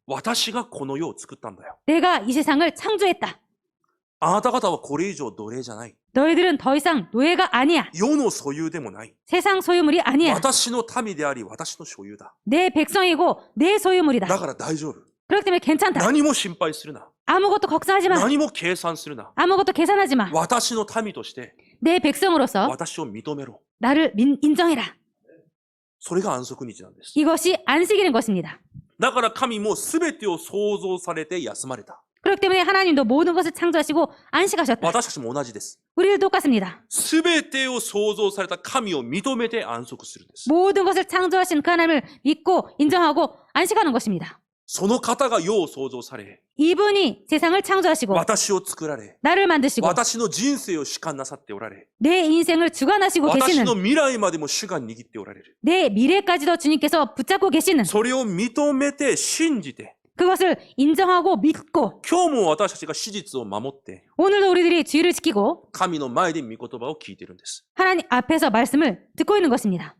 私がこの世を作ったんだよ。 내가 이 세상을 창조했다. あなた方はこれ以上奴隷じゃない。 너희들은 더 이상 노예가 아니야. 世の所有でもない。 세상 소유물이 아니야. 私の民であり、私の所有だ。 내 백성이고 내 だ 소유물이다. から大丈夫。 그렇기 때문에 괜찮다. 何も心配するな。 아무것도 걱정하지 마. 何も計算するな。 아무것도 계산하지 마. 私の民として 내 백성으로서 私を認めろ。 나를 인정해라. それが安息日なんです。 이것이 안식일인 것입니다. だから神も全てを創造されて休まれた。 그렇기 때문에 하나님도 모든 것을 창조하시고 안식하셨다. 私たちも同じです。 우리도 똑같습니다. 全てを創造された神を認めて安息するんです。 모든 것을 창조하신 그 하나님을 믿고 인정하고 안식하는 것입니다. その方が世を創造され、 이분이 세상을 창조하시고 私を作られ、 나를 만드시고 私の人生を主管なさっておられ、 내 인생을 주관하시고 私 계시는 の未来までも主が握っておられる。 내 미래까지도 주님께서 붙잡고 계시는 それを認めて信じて、 그것을 인정하고 믿고 今日も私たちが史実を守って、 오늘도 우리들이 주의를 지키고 神の前で御言葉を聞いているんです。 하나님 앞에서 말씀을 듣고 있는 것입니다.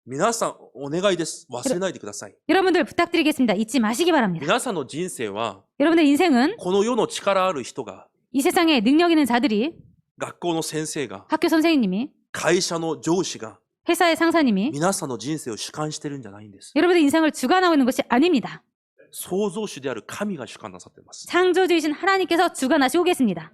皆さん、お願いです。忘れないでください。 여러분들 부탁드리겠습니다. 잊지 마시기 바랍니다. 皆さんの人生は、 여러분의 인생은 この世の力ある人が、 이 세상에 능력 있는 자들이 学校の先生が、 학교 선생님이 会社の上司が、 회사의 상사님이 皆さんの人生を主観してるんじゃないんです。 여러분의 인생을 주관하고 있는 것이 아닙니다. 創造主である神が主観なさっています。 창조주이신 하나님께서 주관하시고 계십니다.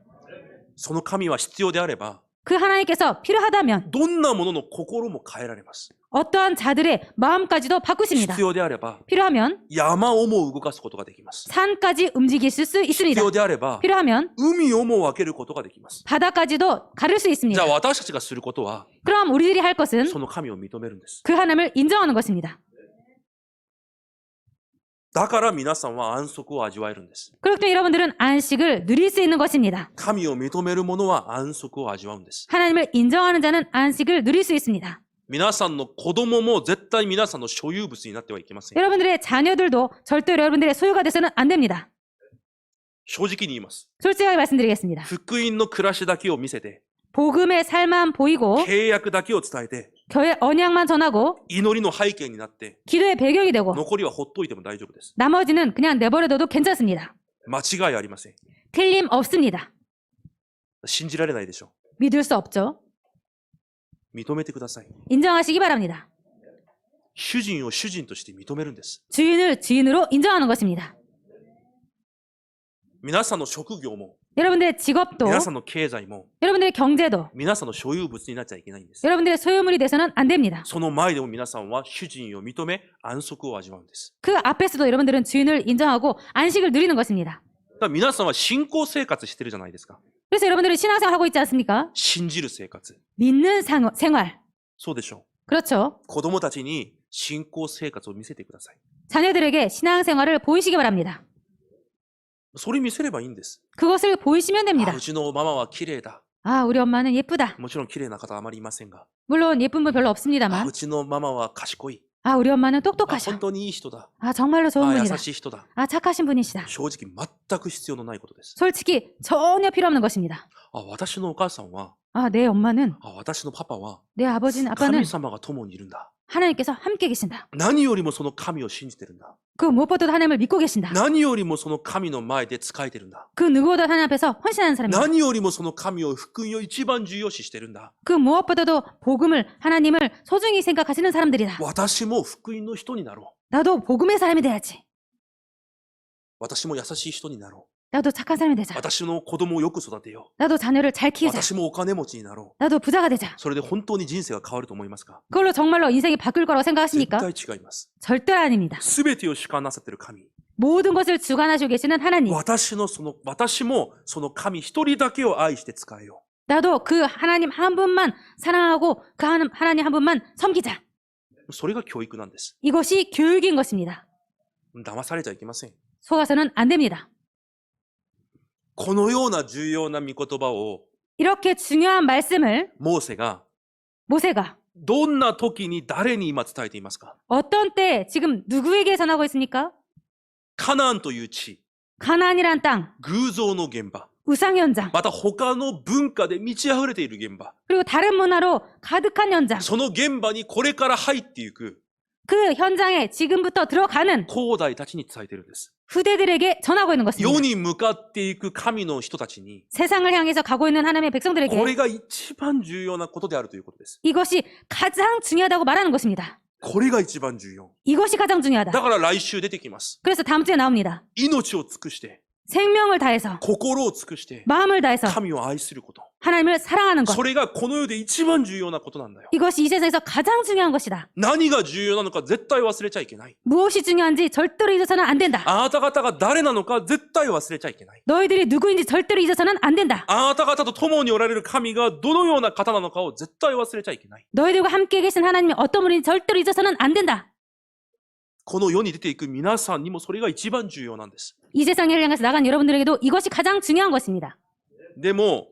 その神は必要であれば、 그 하나님께서 필요하다면 どんなものの心も変えられます。 어떠한 자들의 마음까지도 바꾸십니다. 必要であれば、 필요하면 山をも動かすことができます。 산까지 움직이실 수 必 있습니다. 要であれば、 필요하면 海をも分けることができます。 바다까지도 가를 수 じゃ 있습니다. あ私たちがすることは、 그럼 우리들이 할 것은 その神を認めるんです。 그 하나님을 인정하는 것입니다. だから皆さんは安息を味わえるんです。 그렇기 때문에 여러분들은 안식을 누릴 수 있는 것입니다. 神を認める者は安息を味わうんです。 하나님을 인정하는 자는 안식을 누릴 수 있습니다. 皆さんの子供も絶対皆さんの所有物になってはいけません。 여러분들의 자녀들도 절대로 여러분들의 소유가 돼서는 안 됩니다. 正直に言います。 솔직하게 말씀드리겠습니다. 福音の暮らしだけを見せて、 복음의 삶만 보이고 契約だけを伝えて、 교회 언약만 전하고 祈りの背景になって、 기도의 배경이 되고 残りはほっといても大丈夫です。 나머지는 그냥 내버려둬도 괜찮습니다. 間違いありません。 틀림없습니다. 信じられないでしょ 믿을 수 없죠. う。認めてください。 인정하시기 바랍니다. 主人を主人として認めるんです。 주인을 주인으로 인정하는 것입니다. 皆さんの職業も、 여러분들의 직업도 皆さんの経済も、 여러분들의 경제도 皆さんの所有物になっちゃいけないんです。 여러분들의 소유물이 돼서는 안 됩니다. その前でも皆さんは主人を認め、安息を味わうんです。 그 앞에서도 여러분들은 주인을 인정하고 안식을 누리는 것입니다. だから皆さんは信仰生活してるじゃないですか。 그래서 여러분들은 신앙생활 하고 있지 않습니까? 信じる生活。 믿는 생활. そうでしょ 그렇죠. う。子供たちに信仰生活を見せてください。 자녀들에게 신앙생활을 보이시기 바랍니다. それ見せればいいんです。 그것을 보이시면 あ 됩니다. うちのママは綺麗だ。 아, 우리 엄마는 예쁘다. もちろん綺麗な方はあまりいませんが。 물론 예쁜 분 별로 あ 없습니다만 うちのママは賢い。 아, 우리 엄마는 あ 똑똑하셔. 本当にいい人だ。 아, 정말로 좋은 あ優 분이다. しい人だ。 아, 착하신 분이시다. 正直全く必要のないことです。 솔직히 전혀 필요 없는 것입니다. あ私のお母さんは、 아, 내 엄마는, あ私のパパは、 내 아버지는, 아빠는 神様が共にいるんだ。 하나님께서 함께 계신다. 何よりもその神を信じてるんだ。 그 무엇보다도 하나님을 믿고 계신다. 何よりもその神の前で仕えてるんだ。 그 누구보다 하나님 앞에서 헌신하는 사람이다. 何よりもその神を福音を一番重要視してるんだ。 그 무엇보다도 복음을, 하나님을 소중히 생각하시는 사람들이다. 私も福音の人になろ 나도 복음의 사람이 돼야지. う。私も優しい人になろ 나도 착한 사람이 う。 되자. 私の子供をよく育てよ 나도 자녀를 잘 う。 키우자. 私もお金持ちになろ 나도 부자가 되자. う。それで本当に人生が変わると思いますか？ 그걸로 정말로 인생이 바뀔 거라고 絶 생각하십니까? 対違います。 절대 아닙니다. すべてを主観なさっている神。 모든 것을 주관하시고 계시는 하나님. 私もその神一人だけを愛して使えよ 나도 그 하나님 한 분만 사랑하고 그 하나님 한 분만 섬기자. う。それが教育なんです。 이것이 교육인 것입니다. 騙されちゃいけません。 속아서는 안 됩니다. このような重要な御言葉を 이렇게 중요한 말씀을 モーセが 모세가 どんな時に誰に今伝えていますか？ 어떤 때 지금 누구에게 전하고 있습니까? カナンという地、 가나안이란 땅, 偶像の現場、 우상 현장, また他の文化で満ち溢れている現場、 그리고 다른 문화로 가득한 현장. その現場にこれから入っていく 그 현장에 지금부터 들어가는 後代たちに伝えているんです。 후대들에게 전하고 있는 世 것입니다. に向かっていく神の人たちに、 세상을 향해서 가고 있는 하나님의 こ 백성들에게 れが一番重要なことであるということです。 이것이 가장 중요하다고 말하는 것입니다. これが一番重要。 이것이 가장 중요하다. だから来週出てきます。 그래서 다음 주에 나옵니다. 命を尽くして、 생명을 다해서, 心を尽くして、 마음을 다해서 神を愛すること。 하나님을 사랑하는 것. それがこの世で一番重要なことなんだよ。 이것이 이 세상에서 가장 중요한 것이다. 何が重要なのか絶対忘れちゃいけない。 무엇이 중요한지 절대로 잊어서는 안 된다. あなた方が誰なのか絶対忘れちゃいけない。 너희들이 누구인지 절대로 잊어서는 안 된다. あなた方と共におられる神がどのような方なのかを絶対忘れちゃいけない。 너희들과 함께 계신 하나님이 어떤 분인지 절대로 잊어서는 안 된다. この世に出ていく皆さんにもそれが一番重要なんです。 이 세상을 향해서 나간 여러분들에게도 이것이 가장 중요한 것입니다. でも、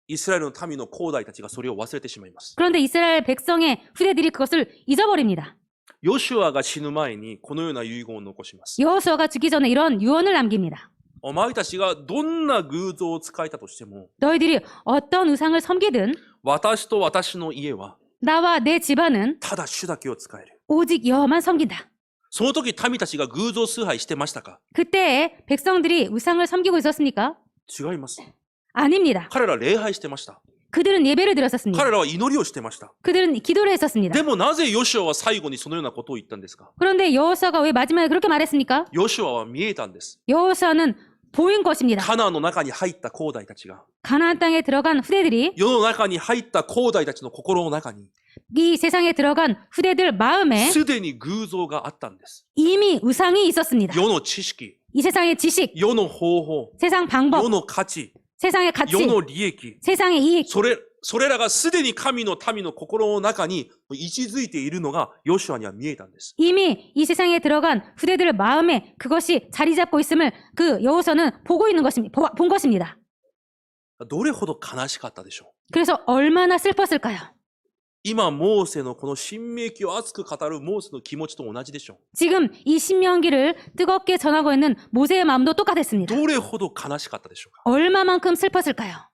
イスラエルの民の後代たちがそれを忘れてしまいます。 그런데 이스라엘 백성의 후대들이 그것을 잊어버립니다. ヨシュアが死ぬ前にこのような遺言を残します。 여호수아가 죽기 전에 이런 유언을 남깁니다. お前たちがどんな偶像を使えたとしても 너희들이 어떤 우상을 섬기든 私と私の家は 나와 내 집안은 ただ主だけを使える。 오직 여호와만 섬긴다. その時民たちが偶像崇拝してましたか？ 그때에 백성들이 우상을 섬기고 있었습니까? 違います。 아닙니다. 彼らは礼拝してました。 그들은 예배를 드렸었습니다. 彼らは祈りをしてました。 그들은 기도를 했었습니다. でもなぜヨシュアは最後にそのようなことを言ったんですか？ 그런데 여호수아가 왜 마지막에 그렇게 말했습니까? ヨシュアは見えたんです。 여호수아는 보인 것입니다. カナンの中に入った兄弟たちが、 가나안 땅에 들어간 후대들이 世の中に入った兄弟たちの心の中に 이 세상에 들어간 후대들 마음에 すでに偶像があったんです。 이미 우상이 있었습니다. 世の知識、 이 세상의 지식, 世の方法、 세상 방법, 世の価値、 세상의 가치, 世の利益、 세상의 이익, それらがすでに神の民の心の中に位置づいているのがヨシュアには見えたんです。 이미 이 세상에 들어간 후대들 마음에 그것이 자리 잡고 있음을 그 여호수아는 보고 있는 것입니다. 본 것입니다. どれほど悲しかったでしょう。 그래서 얼마나 슬펐을까요? 今モーセのこの新明記を熱く語るモーセの気持ちと同じでしょ 지금 이 신명기를 뜨겁게 전하고 있는 모세의 마음도 う。 똑같았습니다. どれほど悲しかったでしょうか。 얼마만큼 슬펐을까요?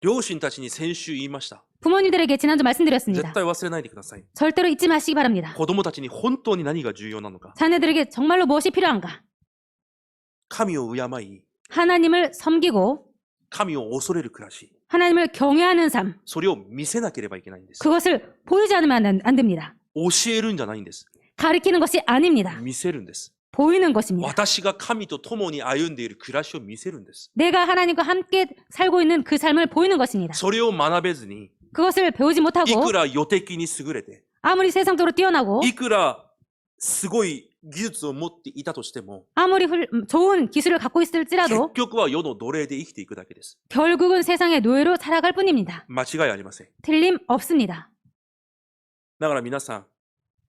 両親たちに先週言いました。 부모님들에게 지난주 絶 말씀드렸습니다. 対忘れないでください。 절대로 잊지 마시기 바랍니다. 子供たちに本当に何が重要なのか。 자녀들에게 정말로 무엇이 필요한가? 神を敬い、 하나님을 섬기고 神を恐れる暮らし。 하나님을 경외하는 삶. それを見せなければいけないんです。 그것을 보이지 않으면 안 됩니다. 教えるんじゃないんです。 가리키는 것이 아닙니다. 見せるんです。 보이는 것입니다. 私が神と共に歩んでいる暮らしを見せるんです。 내가 하나님과 함께 살고 있는 그 삶을 보이는 것입니다. それを学べずに、 그것을 배우지 い 못하고 くら予的に優れて、 아무리 세상적으로 뛰어나고 いくらすごい技術を持っていたとしても、 아무리 좋은 기술을 갖고 結 있을지라도 局は世の奴隷で生きていくだけです。 결국은 세상의 노예로 살아갈 뿐입니다. 間違いありません。 틀림없습니다. だから皆さん、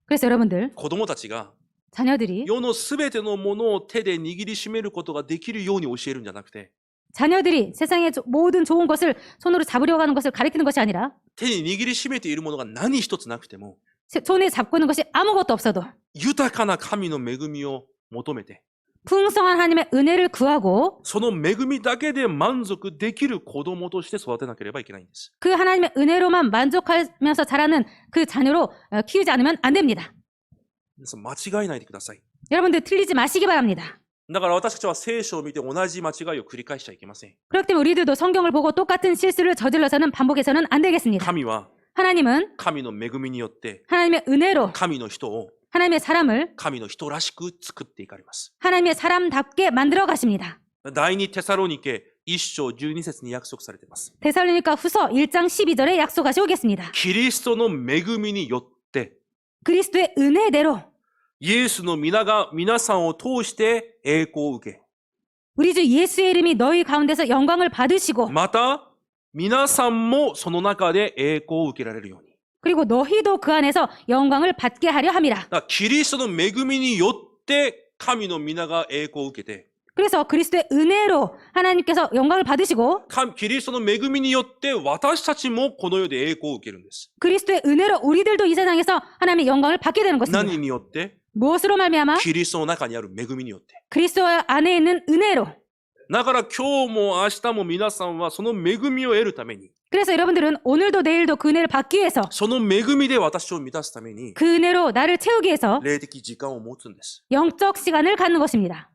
그래서 여러분들, 子供たちが 자녀들이 世のすべてのものを手で握りしめることができるように教えるんじゃなくて、 자녀들이 세상의 모든 좋은 것을 손으로 잡으려고 하는 것을 가리키는 것이 아니라 手に握りしめているものが何一つなくても、 손에 잡고 있는 것이 아무것도 없어도 豊かな神の恵みを求めて、 풍성한 하나님의 은혜를 구하고 その恵みだけで満足できる子供として育てなければいけないんです。 그 하나님의 은혜로만 만족하면서 자라는 그 자녀로 키우지 않으면 안 됩니다. 皆さん間違えないでください。 여러분들 틀리지 마시기 바랍니다. だから私たちは聖書を見て同じ間違いを繰り返しちゃいけません。 그렇기 때문에 우리들도 성경을 보고 똑같은 실수를 저질러서는 반복해서는 안 되겠습니다. 神は 하나님은 神の恵みによって 하나님의 은혜로 神の人を 하나님의 사람을 神の人らしく作っていかれます。 하나님의 사람답게 만들어 가십니다. 第二テサロニケ1章12節に約束されています。 데살로니가 후서 1장 12절에 약속하시 오겠습니다. キリストの恵みによって 그리스도의 은혜대로 イエスの皆が皆さんを通して栄光を受け、 우리 주 예수의 이름이 너희 가운데서 영광을 받으시고 また皆さんもその中で栄光を受けられるように。 그리고 너희도 그 안에서 영광을 받게 하려 함이라. だからキリストの恵みによって神の皆が栄光を受けて、 그래서 그리스도의 은혜로 하나님께서 영광을 받으시고 キリストの恵みによって私たちもこの世で栄光を受けるんです。 그리스도의 은혜로 우리들도 이 세상에서 하나님의 영광을 받게 되는 것입니다. 何によって？ 무엇으로 말미암아? キリストの中にある恵みによって。 그리스도 안에 있는 은혜로. だから今日も明日も皆さんはその恵みを得るために、 그래서 여러분들은 오늘도 내일도 그 은혜를 받기 위해서 その恵みで私を満たすために 그 은혜로 나를 채우기 위해서 霊的時間を持つんです。 영적 시간을 갖는 것입니다.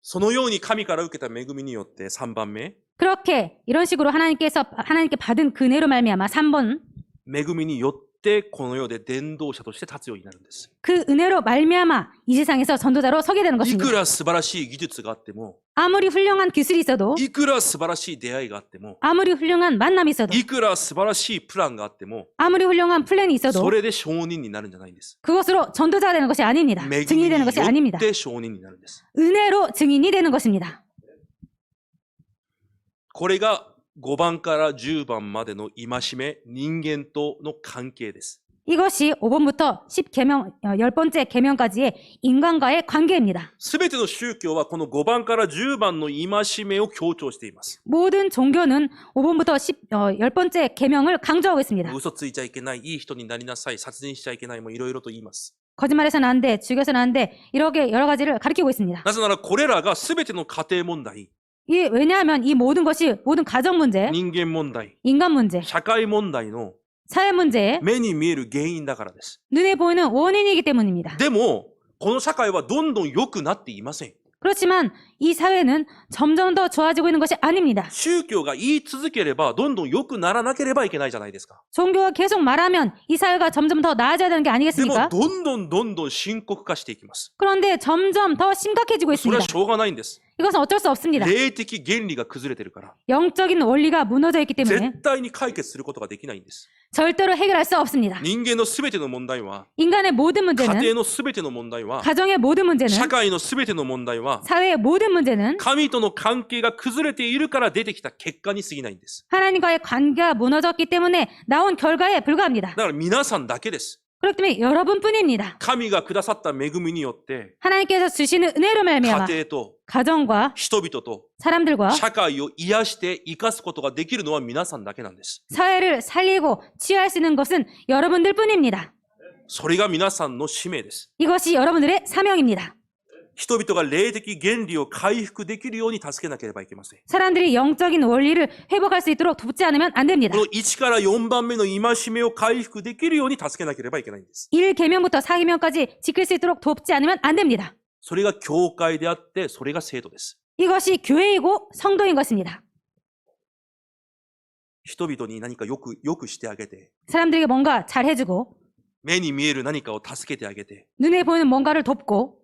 そのように神から受けた恵みによって3番目、 그렇게 이런 식으로 하나님께 받은 그 은혜로 말미암아 3번 恵みによってこの世で伝道者として立つようになるんです。 그 은혜로 말미암아 이 세상에서 전도자로 서게 되는 い 것입니다. くら素晴らしい技術があっても、 아무리 훌륭한 기술이 있어도 いくら素晴らしい出会いがあっても、 아무리 훌륭한 만남이 있어도 いくら素晴らしいプランがあっても、 아무리 훌륭한 플랜이 있어도 それで証人になるんじゃないんです。 그것으로 전도자가 되는 것이 아닙니다. 恵み 증인이 に 되는 よ 것이 아닙니다. って証人になるんです。 은혜로 증인이 되는 것입니다. これが5番から10番までの戒め、人間との関係です。 이것이 5번부터 10계명, 10번째 계명까지의 인간과의 관계입니다. すべての宗教はこの5番から10番の戒めを強調しています。 모든 종교는 5번부터 10번째 계명을 강조하고 있습니다. 嘘ついちゃいけない、いい人になりなさい、殺人しちゃいけない、もいろいろと言います。 거짓말해서는 안 돼, 죽여서는 안 돼, 이렇게 여러 가지를 가르치고 있습니다. なぜならこれらがすべての家庭問題、 왜냐하면 이 모든 것이 모든 가정 문제, 人間問題、 인간 문제, 社会問題の 사회 문제의 目に見える原因だからです。 눈에 보이는 원인이기 때문입니다. でも、この社会はどんどん良くなっていません。 그렇지만 이 사회는 점점 더 좋아지고 있는 것이 아닙니다. 宗教が言い続ければどんどん良くならなければいけないじゃないですか。 종교가 계속 말하면 이 사회가 점점 더 나아져야 되는 게 でも 아니겠습니까? どんどん深刻化していきます。 그런데 점점 더 심각해지고 それは 있습니다. しょうがないんです。 이것은 어쩔 수 없습니다. 霊的原理が崩れてるから。 영적인 원리가 무너져 있기 때문에 絶対に解決することができないんです。 절대로 해결할 수 없습니다. 人間のすべての問題は、 인간의 모든 家 문제는, 庭のすべての問題は、 가정의 모든 문제는, 社会のすべての問題は、 사회의 모든 문제는 神との関係が崩れているから出てきた結果に過ぎないんです。 하나님과의 관계가 무너졌기 때문에 나온 결과에 불과합니다. だから皆さんだけです。 그렇기 때문에 여러분뿐입니다. 神がくださった恵みによって、 하나님께서 주시는 은혜로 家 말미암아 庭と 가정과 人々と 사람들과 社会を癒して生かすことができるのは皆さんだけなんです。 사회를 살리고 치유할 수 있는 것은 여러분들뿐입니다. それが皆さんの使命です。 이것이 여러분들의 사명입니다. 人々が霊的原理を回復できるように助けなければいけません。 사람들이 영적인 원리를 회복할 수 있도록 돕지 않으면 안 됩니다. この1から4番目の戒めを回復できるように助けなければいけないんです。 1계명부터 4계명까지 지킬 수 있도록 돕지 않으면 안 됩니다. それが教会であって、それが生徒です。 이것이 교회이고 성도인 것입니다. 人々に何かよくしてあげて、 사람들에게 뭔가 잘 해주고 目に見える何かを助けてあげて、 눈에 보이는 뭔가를 돕고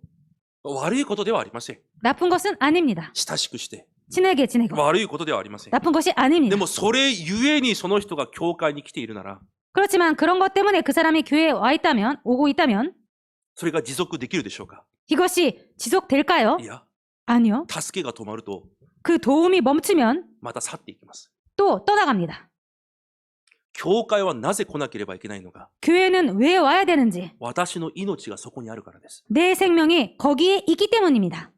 悪いことではありません。 나쁜 것은 아닙니다. 親しくして。 친하게 지내고 悪いことではありません。 나쁜 것이 で 아닙니다. もそれゆえにその人が教会に来ているなら、 그렇지만 그런 것 때문에 그 사람이 교회에 오고 있다면 それが持続できるでしょうか。 이것이 지속될까요? いや、 아니요. 助けが止まると、 그 도움이 멈추면 また去っていきます。 또 떠나갑니다. 教会はなぜ来なければいけないのか。 교회는 왜 와야 되는지 私の命がそこにあるからです。 내 생명이 거기에 있기 때문입니다.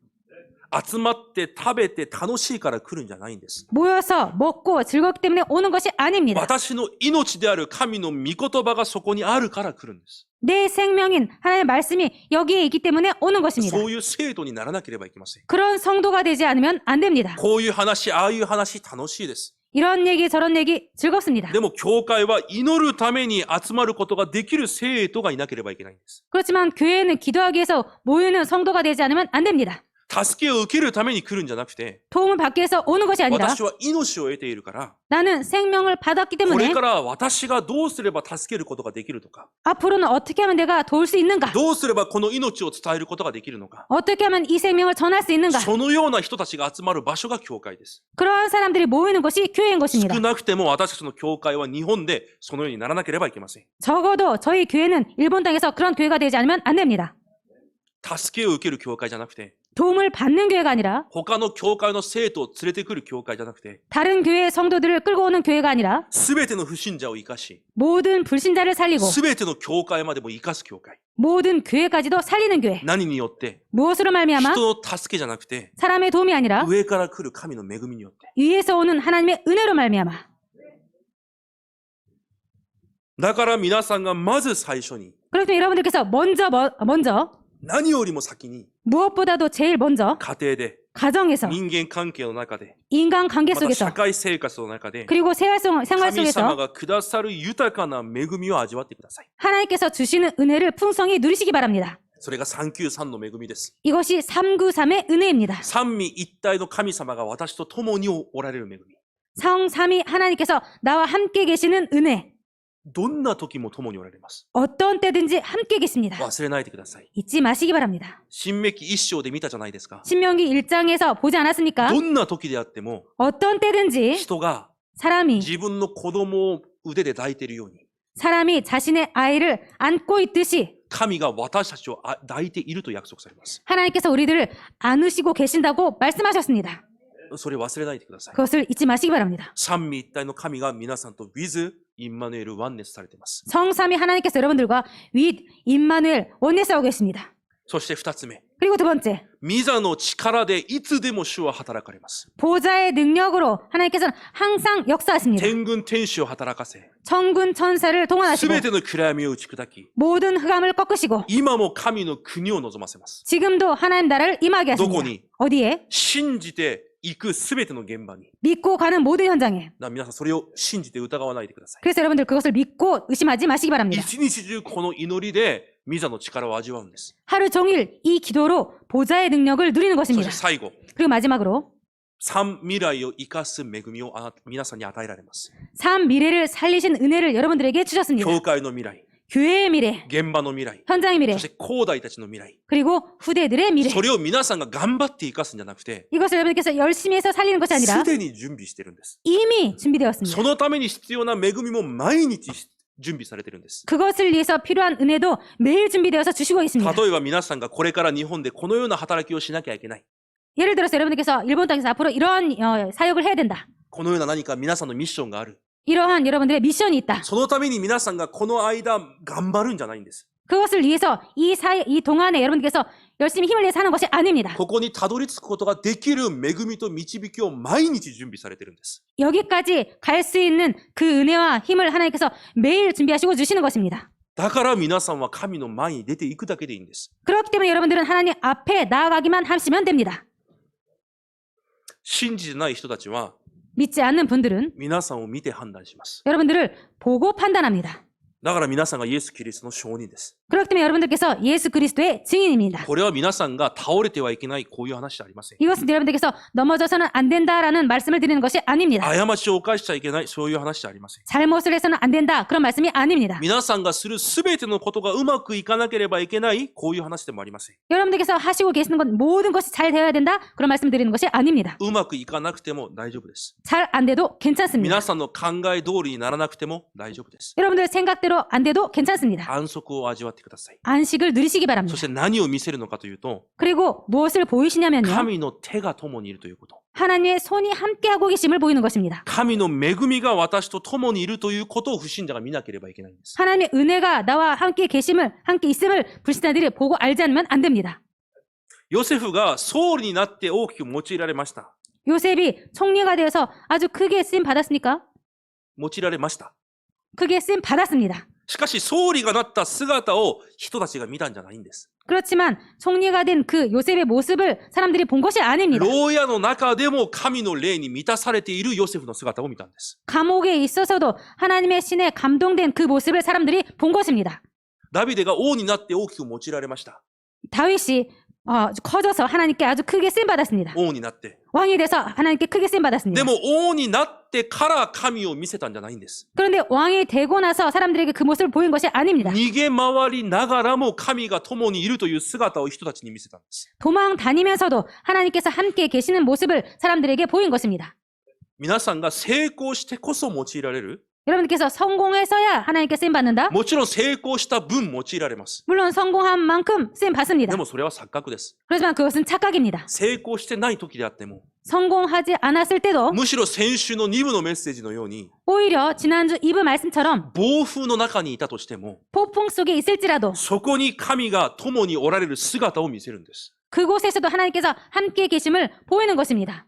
集まって食べて楽しいから来るんじゃないんです。 모여서 먹고 즐겁기 때문에 오는 것이 아닙니다. 私の命である神の御言葉がそこにあるから来るんです。 내 생명인 하나님의 말씀이 여기에 있기 때문에 오는 것입니다. そういう生徒にならなければいけません。 그런 성도가 되지 않으면 안 됩니다. こういう話、ああいう話楽しいです。 이런 얘기 저런 얘기 즐겁습니다. でも教会は祈るために集まることができる生徒がいなければいけないんです。 그렇지만 교회는 기도하기 위해서 모이는 성도가 되지 않으면 안 됩니다. 助けを受けるために来るんじゃなくて、 도움을 받기 위해서 오는 것이 아니라 私は命を得ているから、 나는 생명을 받았기 これ 때문에 から私がどうすれば助けることができるとか、 앞으로는 어떻게 하면 내가 도울 수 있는가? どうすればこの命を伝えることができるのか、 어떻게 하면 이 생명을 전할 수 있는가? そのような人たちが集まる場所が教会です。 그러한 사람들이 모이는 것이 교회인 少 것입니다. なくても私たちの教会は日本でそのようにならなければいけません。 적어도 저희 교회는 일본 땅에서 그런 교회가 되지 않으면 안 됩니다. 助けを受ける教会じゃなくて、 도움을 받는 교회가 아니라 他の教会の生徒を連れてくる教会じゃなくて、 다른 교회의 성도들을 끌고 오는 교회가 아니라 すべての不信者を生かし、 모든 불신자를 살리고 すべての教会までも生かす教会。 모든 교회까지도 살리는 교회. 何によって、 무엇으로 말미암아? 人の助けじゃなくて、 사람의 도움이 아니라 上から来る神の恵みによって。 위에서 오는 하나님의 은혜로 말미암아. だから皆さんがまず最初に、 그렇기 때문에 여러분들께서 먼저 何よりも先に、 무엇보다도 제일 먼저 家庭で、 가정에서 人間関係の中で、 인간 관계 また 속에서 社会生活の中で、 그리고 생활 神様 속에서 がくださる豊かな恵みを味わってください。 하나님께서 주시는 은혜를 풍성히 누리시기 바랍니다. それが393の恵みです。 이것이 393의 은혜입니다. 三位一体の神様が私と共におられる恵み。 성삼위 하나님께서 나와 함께 계시는 은혜. どんな時も共におられます。 어떤 때든지 함께 계십니다. 忘れないでください。 잊지 마시기 바랍니다. 新明記一章で見たじゃないですか。 신명기 1장에서 보지 않았습니까? どんな時であっても、 어떤 때든지 人が 사람이 自分の子供を腕で抱いているように、 사람이 자신의 아이를 안고 있듯이 神が私たちを抱いていると約束されます。 하나님께서 우리들을 안으시고 계신다고 말씀하셨습니다. それを忘れないでください。 그것을 잊지 마시기 바랍니다. 三位一体の神が皆さんと with インマヌエルワンネスされています。 성삼위 하나님께서 여러분들과 with 임마누엘 원내스하고 계십니다. そして二つ目、 그리고 두 번째, 御座の力でいつでも主は働かれます。 보좌의 능력으로 하나님께서는 항상 역사하십니다. 天軍天使を働かせ、 천군 천사를 す 동원하시고 べての暗闇を打ち砕き、 모든 흑암을 꺾으시고 今も神の国を望ませます。 지금도 하나님 나라를 임하게 하십니다. 도코니? 어디에? 信じて行くすべての現場に。 믿고 가는 모든 현장에. 皆さんそれを信じて疑わないでください。 그래서 여러분들 그것을 믿고 의심하지 마시기 바랍니다. 一日中この祈りで御座の力を味わうんです。 하루 종일 이 기도로 보좌의 능력을 누리는 そして 것입니다. 最後、 그리고 마지막으로 三未来を生かす恵みを皆さんに与えられます。 삶 미래를 살리신 은혜를 여러분들에게 주셨습니다. 教会の未来、 교회의 미래, 現場の未来、 현장의 미래, そして後代たちの未来。 그리고 후대들의 미래. それを皆さんが頑張って生かすんじゃなくて、 이것을 여러분께서 열심히 해서 살리는 것이 아니라 すでに準備してるんです。 이미 준비되었습니다. そのために必要な恵みも毎日準備されてるんです。 그것을 위해서 필요한 은혜도 매일 준비되어서 주시고 있습니다. 例えば皆さんがこれから日本でこのような働きをしなきゃいけない。 예를 들어서 여러분들께서 일본 땅에서 앞으로 이러한 사역을 해야 된다. このような何か皆さんのミッションがある。 이러한 여러분들의 미션이 있다. そのために皆さんがこの間頑張るんじゃないんです。 그것을 위해서 이 동안에 여러분들께서 열심히 힘을 내서 하는 것이 아닙니다. ここにたどり着くことができる恵みと導きを毎日準備されてるんです。 여기까지 갈 수 있는 그 은혜와 힘을 하나님께서 매일 준비하시고 주시는 것입니다. だから皆さんは神の前に出ていくだけでいいんです。 그렇기 때문에 여러분들은 하나님 앞에 나아가기만 하시면 됩니다. 信じてない人たちは 믿지 않는 분들은 皆さんを見て判断します。 여러분들을 보고 판단합니다. だから皆さんがイエス・キリストの証人です。 그렇기 때문에 여러분들께서 예수 그리스도의 증인입니다. これは皆さんが倒れてはいけないこういう話じゃありません。 이것은 여러분들께서 넘어져서는 안 된다라는 말씀을 드리는 것이 아닙니다. 過ちを犯しちゃいけないそういう話じゃありません。 잘못을 해서는 안 된다 그런 말씀이 아닙니다. 皆さんがするすべてのことがうまくいかなければいけないこういう話でもありません。 여러분들께서 하시고 계시는 것 모든 것이 잘 되어야 된다 그런 말씀을 드리는 것이 아닙니다. うまくいかなくても大丈夫です。 잘 안 돼도 괜찮습니다. 皆さんの考え通りにならなくても大丈夫です。 여러분들 생각대로 안 돼도 괜찮습니다. 安息を味わってください。 안식을 누리시기 そ 바랍니다. して何を見せるのかというと、 그리고 무엇을 보이시냐면요. 神の手が共にいるということ。 하나님의 손이 함께하고 계심을 보이는 것입니다. 神の恵みが私と共にいるということを不信者が見なければいけないんです。 하나님의 은혜가 나와 함께 계심을 함께 있음을 불신자들이 보고 알지 않으면 안 됩니다. ヨセフが総理になって大きく用いられました。 요셉이 총리가 되어서 아주 크게 쓰임 받았습니까? 用いられました。 크게 쓰임 받았습니다. しかし総理がなった姿を人たちが見たんじゃないんです。 그렇지만 총리가 된 그 요셉의 모습을 사람들이 본 것이 아닙니다. 牢屋の中でも神の霊に満たされているヨセフの姿を見たんです。 감옥에 있어서도 하나님의 신에 감동된 그 모습을 사람들이 본 것입니다. ダビデが王になって大きく用いられました。 다윗이 커져서 하나님께 아주 크게 쓰임 받았습니다. 王になって。 왕이 돼서 하나님께 크게 쓰임 で 받았습니다. も王になってから神を見せたんじゃないんです。 그런데 왕이 되고 나서 사람들에게 그 모습을 보인 것이 아닙니다. 逃げ回りながらも神が共にいるという姿を人たちに見せたんです。 도망 다니면서도 하나님께서 함께 계시는 모습을 사람들에게 보인 것입니다. 皆さんが成功してこそ用いられる。 여러분께서 성공해서야 하나님께 쓰임 받는다? もちろん成功した分用いられます。 물론 성공한 만큼 쓰임 で 받습니다. もそれは錯覚です。 그렇지만 그것은 착각입니다. 成功してない時であっても、 성공하지 않았을 때도 むしろ先週の2部のメッセージのように、 오히려 지난주 2부 말씀처럼 暴風の中にいたとしても、 폭풍 속에 있을지라도 そこに神が共におられる姿を見せるんです。 그곳에서도 하나님께서 함께 계심을 보이는 것입니다.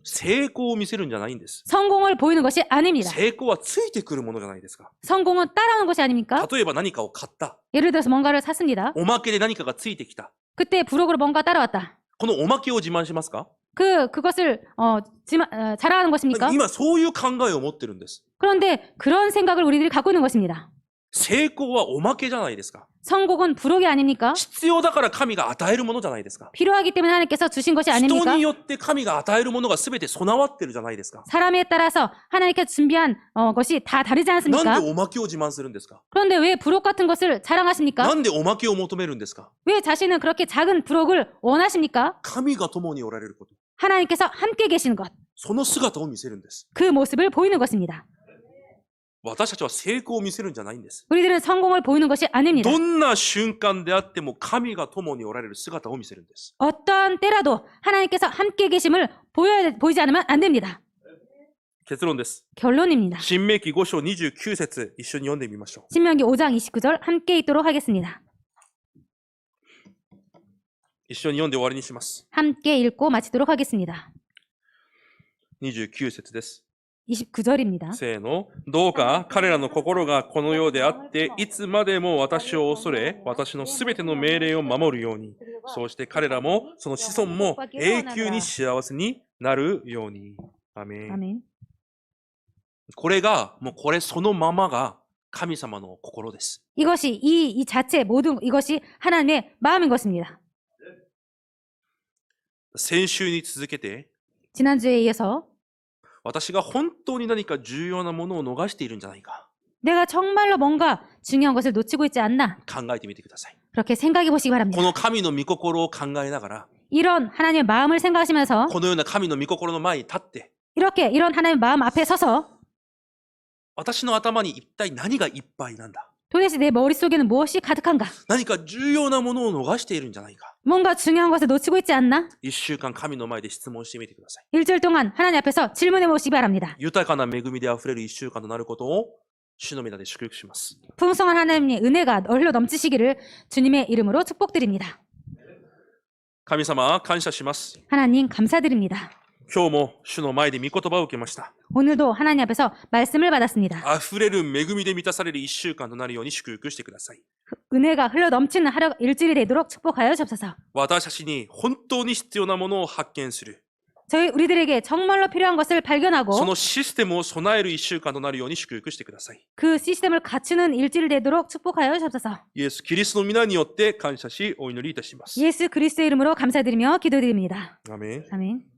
成功を見せるんじゃないんです。 성공을 보이는 것이 아닙니다. 成功はついてくるものじゃないですか。 성공은 따라오는 것이 아닙니까? 例えば何かを買った。 예를 들어서 뭔가를 샀습니다. おまけで何かがついてきた。 그때 부록으로 뭔가 따라왔다. このおまけを自慢しますか？ 그것을 자랑하는 것입니까? 今そういう考えを持ってるんです。 그런데 그런 생각을 우리들이 갖고 있는 것입니다. 成功はおまけじゃないですか。 성공은 부록이 아닙니까? 必要だから神が与えるものじゃないですか。 필요하기 때문에 하나님께서 주신 것이 人 아닙니까? によって神が与えるものが全て備わってるじゃないですか。 사람에 따라서 하나님께서 준비한 것이 다 다르지 な 않습니까? んでおまけを自慢するんですか？ 그런데 왜 부록 같은 것을 자랑하십니까? なんでおまけを求めるんですか？ 왜 자신은 그렇게 작은 부록을 원하십니까? 神が共におられること。 하나님께서 함께 계시는 것, その姿を見せるんです。 그 모습을 보이는 것입니다. 私たちは成功を見せるんじゃないんです。 우리들은 성공을 보이는 것이 아닙니다. どんな瞬間であっても神が共におられる姿を見せるんです。 어떤 때라도 하나님께서 함께 계심을 보이지 않으면 안 됩니다. 結論です。 결론입니다. 新明記5章29節一緒に読んでみましょう。 신명기 5장 29절 함께 읽도록 하겠습니다. 一緒に読んで終わりにします。 함께 읽고 마치도록 하겠습니다. 29節です。 29절입니다. せーの。どうか彼らの心がこのようであって、いつまでも私を恐れ、私のすべての命令を守るように、そうして彼らもその子孫も永久に幸せになるように。アメン。 아멘. これが、もうこれそのままが神様の心です。 이것이 이 자체 모든 이것이 하나님의 마음인 것입니다. 先週に続けて、 지난주에 이어서 私が本当に何か重要なものを逃しているんじゃないか 내가 정말로 뭔가 중요한 것을 놓치고 있지 않나 考えてみてください。 그렇게 생각해 보시기 こ 바랍니다. の神の御心を考えながら、 이런 하나님의 마음을 생각하시면서 このような神の御心の前に立って、 이렇게 이런 하나님의 마음 앞에 서서 私の頭に一体何がいっぱいなんだ 도대체 내 머릿속에는 무엇이 가득한가? 何か重要なものを逃しているんじゃないか 뭔가 중요한 것을 놓치고 있지 않나? 一週間神の前で質問してみてください。 일주일 동안 하나님 앞에서 질문해 보시기 바랍니다. 豊かな恵みであふれる一週間となることを主の皆で祝福します。 풍성한 하나님의 은혜가 흘러 넘치시기를 주님의 이름으로 축복드립니다. 神様、感謝します。 하나님 감사드립니다. 今日も主の前で御言葉を受けました。 오늘도 하나님 앞에서 말씀을 받았습니다. あふれる恵みで満たされる一週間となるように祝福してください。 은혜가 흘러 넘치는 하루 일주일이 되도록 축복하여 주옵소서. 私たちに本当に必要なものを発見する。 우리들에게 정말로 필요한 것을 そ 발견하고 のシステムを備える一週間となるように祝福してください。 그 시스템을 갖추는 일주일이 되도록 축복하여 주옵소서. イエス・キリストの皆によって感謝しお祈りいたします。 예수 그리스도의 이름으로 감사드리며 기도드립니다. アメン。 아멘.